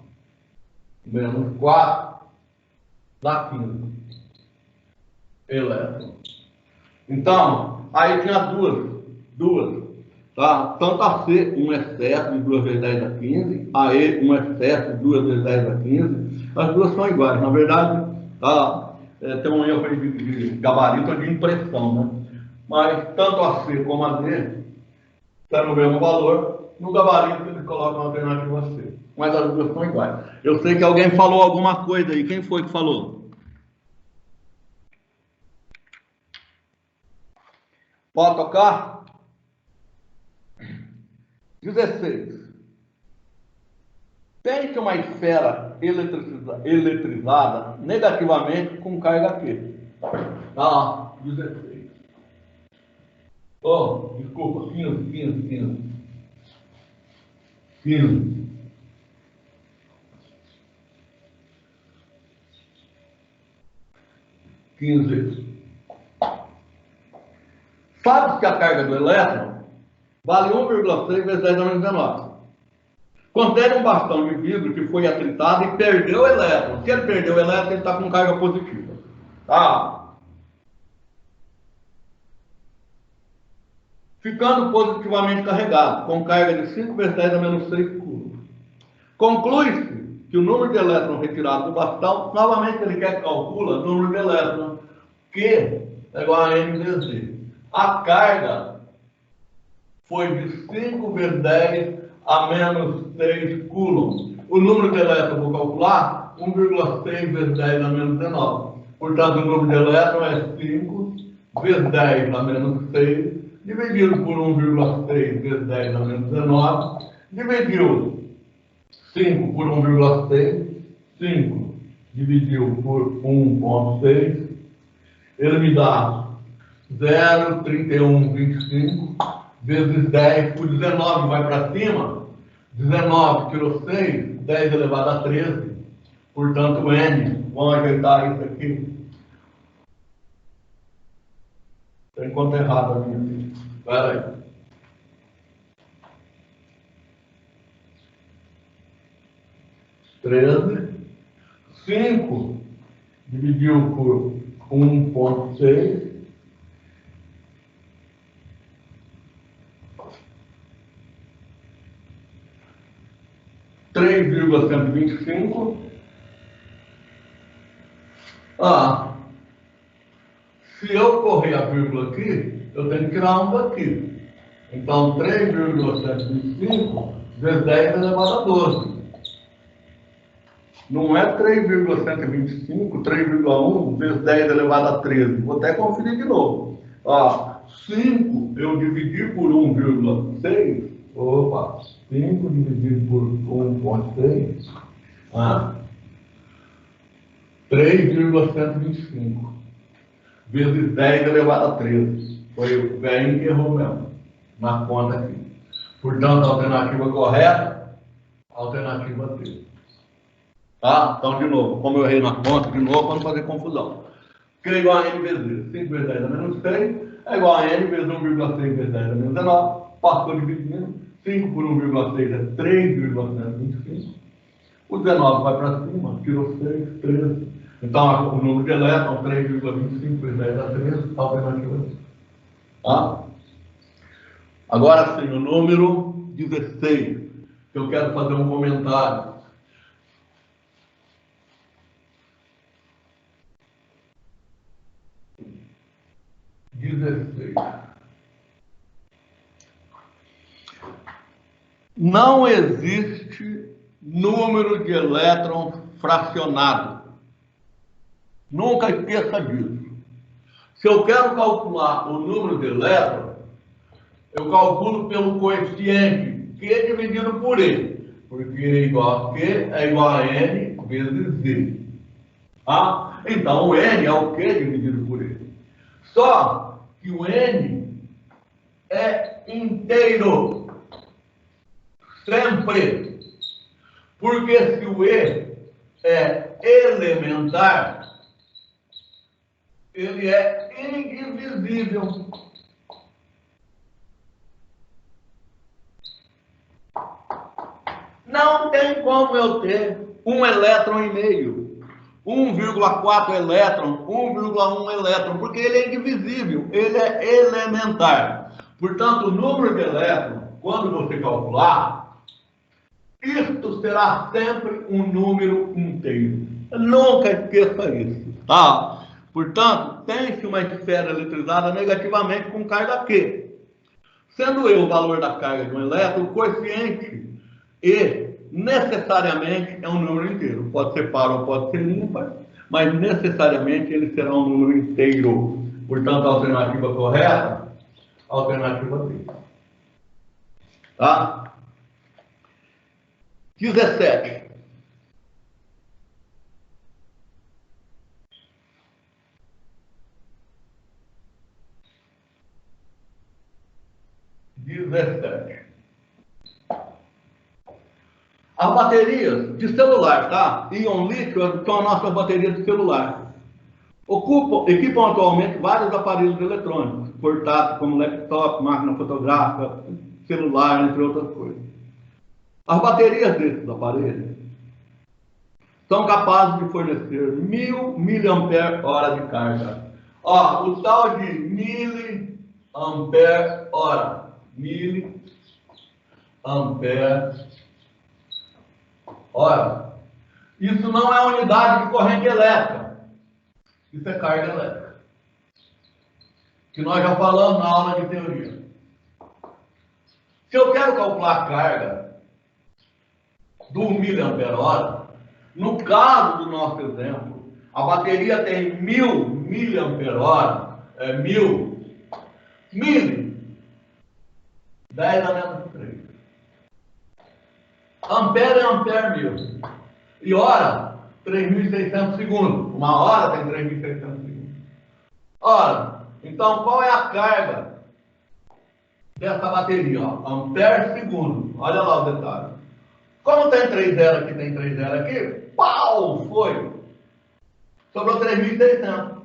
menos 4 dá 15 elétrons. Então, aí tinha duas. Tá? Tanto a C, um excesso de 2 vezes 10 a 15, a E, um excesso de 2 vezes 10 a 15, as duas são iguais. Na verdade, tem um erro de gabarito ou de impressão, né? Mas tanto a C como a D estão no mesmo valor, no gabarito eles colocam a alternativa C. Mas as duas são iguais. Eu sei que alguém falou alguma coisa aí. Quem foi que falou? Pode tocar? 16. Pense uma esfera eletrizada negativamente com carga Q. 16. Desculpa, 15. 15. Sabe que a carga do elétron vale 1,6 vezes 10 a menos 19. Considere um bastão de vidro que foi atritado e perdeu o elétron. Se ele perdeu o elétron, ele está com carga positiva. Ficando positivamente carregado, com carga de 5 vezes 10 a menos 6 coulombs. Conclui-se que o número de elétrons retirados do bastão, novamente ele quer que calcula o número de elétrons, que é igual a M vezes D. A carga foi de 5 vezes 10 a menos 3 coulombs. O número de elétrons eu vou calcular 1,6 vezes 10 a menos 19. Portanto, o número de elétrons é 5 vezes 10 a menos 6, dividido por 1,6 vezes 10 a menos 19, dividiu 5 por 1,6, 5 dividiu por 1,6, ele me dá 0,3125, vezes 10 por 19 vai para cima. 19 tirou 6, 10 elevado a 13. Portanto, N. Vamos ajeitar isso aqui. Tem conta errada a minha aqui. Espera aí. 13. 5 dividiu por 1,6. (3,125). Se eu correr a vírgula aqui, eu tenho que tirar um daqui. Então, 3,125 vezes 10 elevado a 12. Não é 3,125, 3,1 vezes 10 elevado a 13. Vou até conferir de novo. 5 eu dividi por 1,6. Opa, 5 dividido por 1,6. 3,125 vezes 10 elevado a 13. Foi o velho que errou mesmo na conta aqui. Portanto, a alternativa correta, alternativa D. Tá? Então, de novo, como eu errei na conta, de novo, para não fazer confusão. Q é igual a N vezes 5 vezes 10 a menos 6 é igual a N vezes 1,6 vezes 10 a menos 19. Passou dividindo. 5 por 1,6 é 3,125. O 19 vai para cima, tirou 6, 13. Então, o número de elétrons, 3,25 vezes 10 a 13, alternativa D. Tá? Agora sim, o número 16, que eu quero fazer um comentário. Não existe número de elétrons fracionado. Nunca esqueça disso. Se eu quero calcular o número de elétrons, eu calculo pelo coeficiente Q dividido por E. Porque E igual a Q é igual a N vezes Z. Então, o N é o Q dividido por E. Só que o N é inteiro. Sempre. Porque se o E é elementar, ele é indivisível. Não tem como eu ter 1 elétron e meio, 1,4 elétron, 1,1 elétron, porque ele é indivisível, ele é elementar. Portanto, o número de elétrons, quando você calcular, isto será sempre um número inteiro. Nunca esqueça isso, tá? Portanto, tem-se uma esfera eletrizada negativamente com carga Q. Sendo E o valor da carga de um elétron, o coeficiente E necessariamente é um número inteiro. Pode ser par ou pode ser ímpar, mas necessariamente ele será um número inteiro. Portanto, a alternativa correta, a alternativa D. Tá? 17. As baterias de celular, tá? Íon lítio são as nossas baterias de celular. Equipam atualmente vários aparelhos eletrônicos, portáteis como laptop, máquina fotográfica, celular, entre outras coisas. As baterias desses aparelhos são capazes de fornecer 1000 mAh de carga. O tal de miliampere-hora. Miliampere-hora. Isso não é unidade de corrente elétrica. Isso é carga elétrica. Que nós já falamos na aula de teoria. Se eu quero calcular a carga do miliampere-hora, no caso do nosso exemplo, a bateria tem 1000 mAh, 1000, 10 a menos 3. Ampere é ampere mesmo. E hora, 3.600 segundos. Uma hora tem 3.600 segundos. Ora, então qual é a carga dessa bateria, ó, ampere segundo. Olha lá o detalhe. Como tem 3 zero aqui, tem 3 zero aqui, pau, foi. Sobrou 3.600.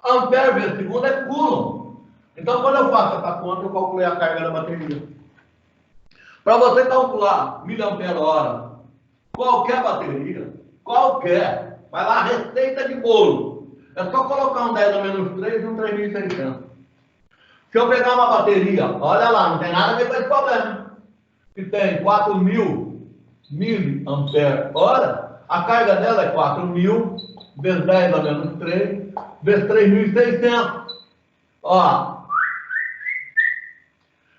Ampere vezes segundo é coulomb. Então, quando eu faço essa conta, eu calculei a carga da bateria. Para você calcular miliampere-hora, qualquer bateria, qualquer, vai lá, receita de bolo. É só colocar um 10 a menos 3 e um 3.600. Se eu pegar uma bateria, olha lá, não tem nada a ver com esse problema, que tem 4.000 miliampere-hora, a carga dela é 4.000 vezes 10 a menos 3 vezes 3.600. Ó,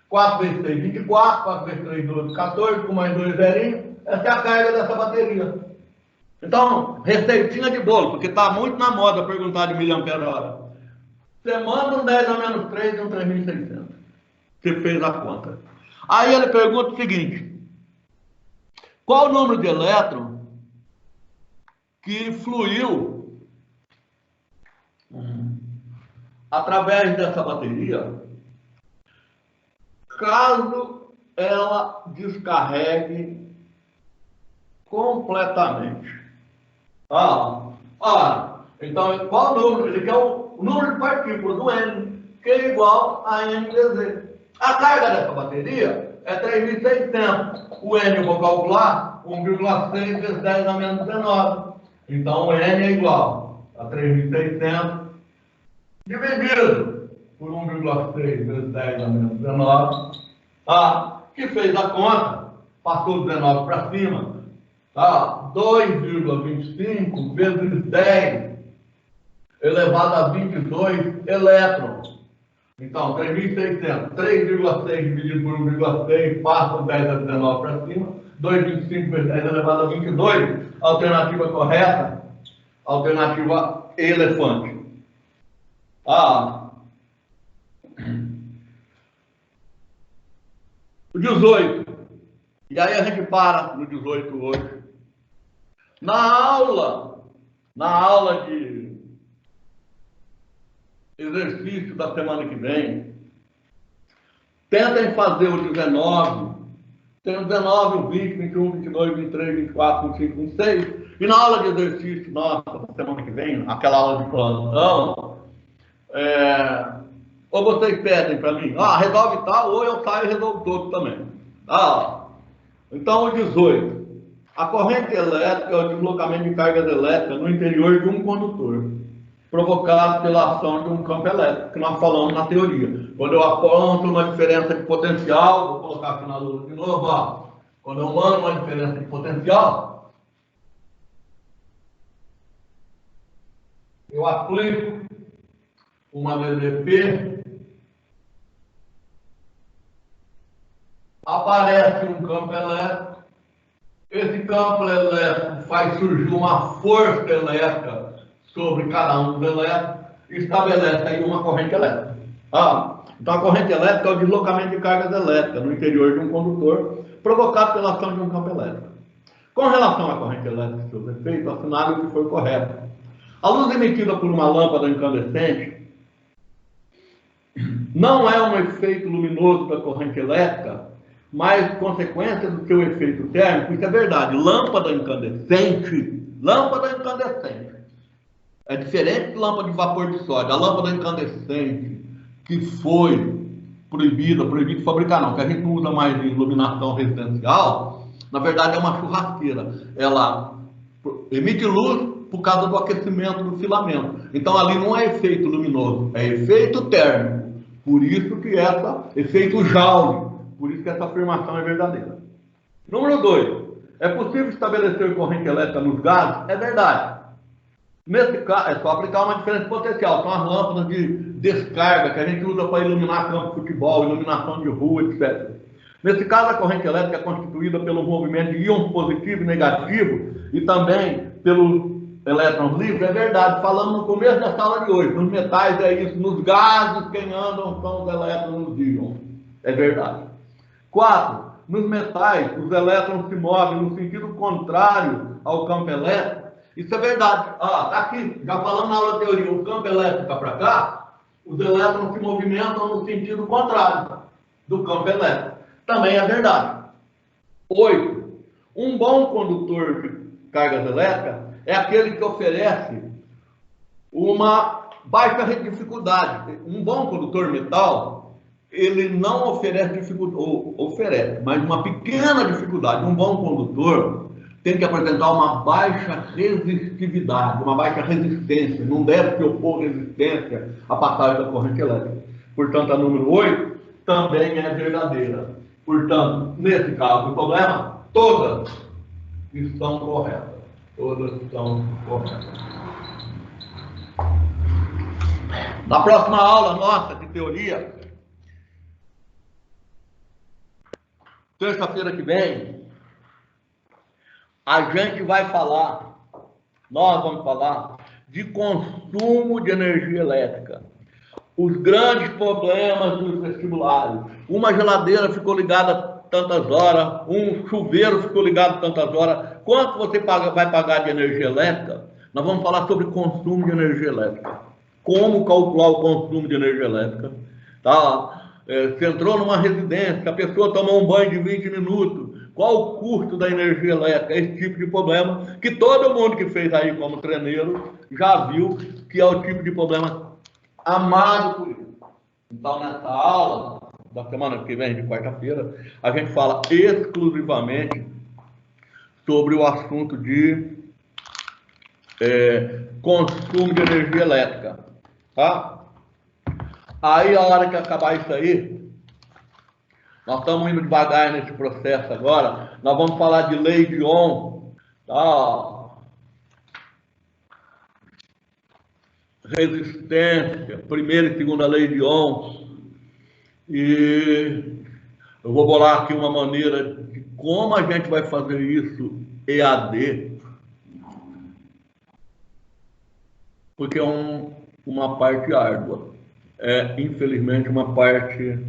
4 vezes 3, 24, 4 vezes 3, 12, 14, com mais 2 zerinhos, essa é a carga dessa bateria. Então, receitinha de bolo, porque está muito na moda perguntar de miliampere-hora. Você manda um 10 a menos 3 e um 3.600. Você fez a conta. Aí ele pergunta o seguinte: qual o número de elétrons que fluiu através dessa bateria caso ela descarregue completamente? Então, qual o número? Ele quer o número de partículas do N, que é igual a N vezes Z. A carga dessa bateria é 3.600. O N eu vou calcular 1,6 vezes 10 a menos 19. Então, o N é igual a 3.600 dividido por 1,6 vezes 10 a menos 19. Que fez a conta, passou 19 para cima. 2,25 vezes 10 elevado a 22 elétrons. Então, 3.600, 3,6 dividido por 1,6, passa 10 a 19 para cima, 2,25 vezes 10 elevado a 22, alternativa correta, alternativa elefante. O 18, e aí a gente para no 18 hoje. Na aula de exercício da semana que vem, tentem fazer o 19, tem o 19, o 20, 21, 22, 23, 24, 25, 26, e na aula de exercício nossa, da semana que vem, aquela aula de plantão, ou vocês pedem para mim, resolve tal, ou eu saio e resolvo todo também. Então o 18. A corrente elétrica é o deslocamento de cargas elétricas no interior de um condutor, provocado pela ação de um campo elétrico, que nós falamos na teoria. Quando eu aponto uma diferença de potencial, vou colocar aqui na luz de novo, quando eu mando uma diferença de potencial, eu aplico uma VDP, aparece um campo elétrico. Esse campo elétrico faz surgir uma força elétrica sobre cada um dos elétrons e estabelece aí uma corrente elétrica. Então a corrente elétrica é o deslocamento de cargas elétricas no interior de um condutor provocado pela ação de um campo elétrico. Com relação à corrente elétrica e seus efeitos, assinale o que foi correto. A luz emitida por uma lâmpada incandescente não é um efeito luminoso da corrente elétrica, mas consequência do seu efeito térmico. Isso é verdade. Lâmpada incandescente é diferente de lâmpada de vapor de sódio. A lâmpada incandescente que foi proibido de fabricar não, que a gente não usa mais em iluminação residencial, na verdade é uma churrasqueira. Ela emite luz por causa do aquecimento do filamento. Então ali não é efeito luminoso, é efeito térmico. Por isso que efeito Joule. Por isso que essa afirmação é verdadeira. Número 2. É possível estabelecer corrente elétrica nos gases? É verdade. Nesse caso, é só aplicar uma diferença de potencial. São as lâmpadas de descarga que a gente usa para iluminar campo de futebol, iluminação de rua, etc. Nesse caso, a corrente elétrica é constituída pelo movimento de íons positivo e negativo e também pelos elétrons livres. É verdade. Falamos no começo da aula de hoje. Nos metais é isso. Nos gases, quem andam são os elétrons nos íons. É verdade. 4. Nos metais, os elétrons se movem no sentido contrário ao campo elétrico. Isso é verdade. Tá aqui, já falando na aula de teoria, o campo elétrico para cá, os elétrons se movimentam no sentido contrário do campo elétrico. Também é verdade. 8. Um bom condutor de cargas elétricas é aquele que oferece uma baixa dificuldade. Um bom condutor metal, ele não oferece dificuldade, ou oferece, mas uma pequena dificuldade. Um bom condutor tem que apresentar uma baixa resistividade, uma baixa resistência. Não deve se opor resistência à passagem da corrente elétrica. Portanto, a número 8 também é verdadeira. Portanto, nesse caso, o problema, todas estão corretas. Todas estão corretas. Na próxima aula nossa de teoria, terça-feira que vem, a gente vai falar, nós vamos falar de consumo de energia elétrica. Os grandes problemas dos vestibulares. Uma geladeira ficou ligada tantas horas, um chuveiro ficou ligado tantas horas. Quanto você vai pagar de energia elétrica? Nós vamos falar sobre consumo de energia elétrica. Como calcular o consumo de energia elétrica. Tá? Você entrou numa residência, a pessoa tomou um banho de 20 minutos. Qual o custo da energia elétrica? Esse tipo de problema que todo mundo que fez aí como treineiro já viu que é o tipo de problema amado por isso. Então, nessa aula da semana que vem, de quarta-feira, a gente fala exclusivamente sobre o assunto de consumo de energia elétrica. Tá? Aí, a hora que acabar isso aí, nós estamos indo devagar nesse processo agora, nós vamos falar de lei de Ohm, tá? Resistência, primeira e segunda lei de Ohm, e eu vou bolar aqui uma maneira de como a gente vai fazer isso EAD, porque é uma parte árdua, infelizmente uma parte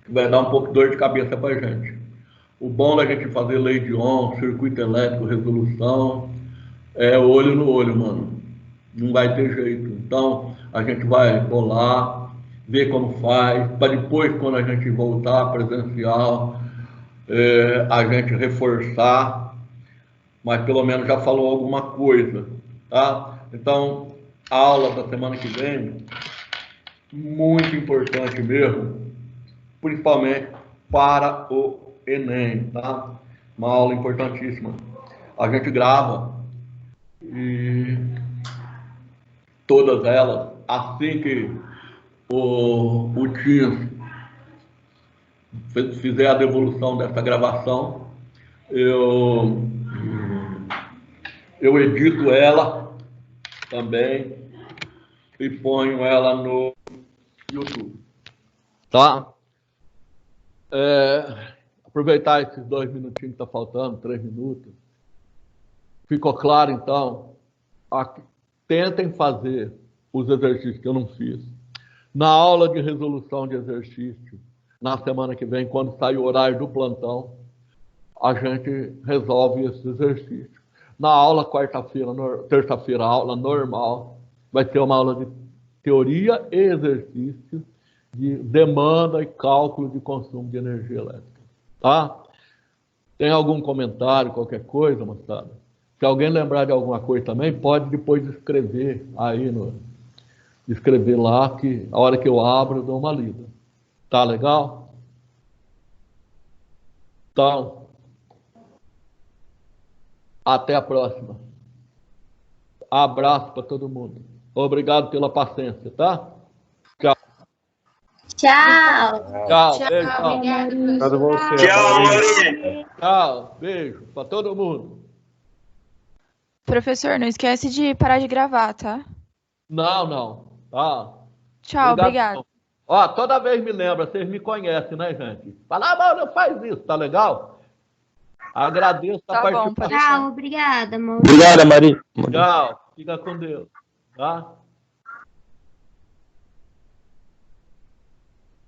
que vai dar um pouco de dor de cabeça para a gente. O bom da gente fazer lei de Ohm, circuito elétrico, resolução, é olho no olho, mano. Não vai ter jeito. Então, a gente vai bolar, ver como faz, para depois, quando a gente voltar presencial, a gente reforçar, mas pelo menos já falou alguma coisa, tá? Então, a aula da semana que vem, muito importante mesmo, principalmente para o Enem, tá? Uma aula importantíssima. A gente grava e todas elas, assim que o Teams fizer a devolução dessa gravação, eu edito ela também e ponho ela no YouTube. Tá? Aproveitar esses 2 minutinhos que está faltando, 3 minutos. Ficou claro, então? Tentem fazer os exercícios que eu não fiz. Na aula de resolução de exercício, na semana que vem, quando sair o horário do plantão, a gente resolve esse exercício. Na aula terça-feira, aula normal, vai ter uma aula de teoria e exercício de demanda e cálculo de consumo de energia elétrica. Tá? Tem algum comentário, qualquer coisa, moçada? Se alguém lembrar de alguma coisa também, pode depois escrever aí, escrever lá, que a hora que eu abro, eu dou uma lida. Tá legal? Então, até a próxima. Abraço para todo mundo. Obrigado pela paciência, tá? Tchau. Tchau. Tchau. Tchau. Beijo. Obrigada. Tchau, Mauri. Tchau. Beijo para todo mundo. Professor, não esquece de parar de gravar, tá? Não. Tá. Tchau, obrigado. Ó, toda vez me lembra, vocês me conhecem, né, gente? Fala, mano, não faz isso, tá legal? Agradeço a Tá bom, participação. Tchau, obrigada, amor. Obrigada, Mauri. Tchau, fica com Deus, tá?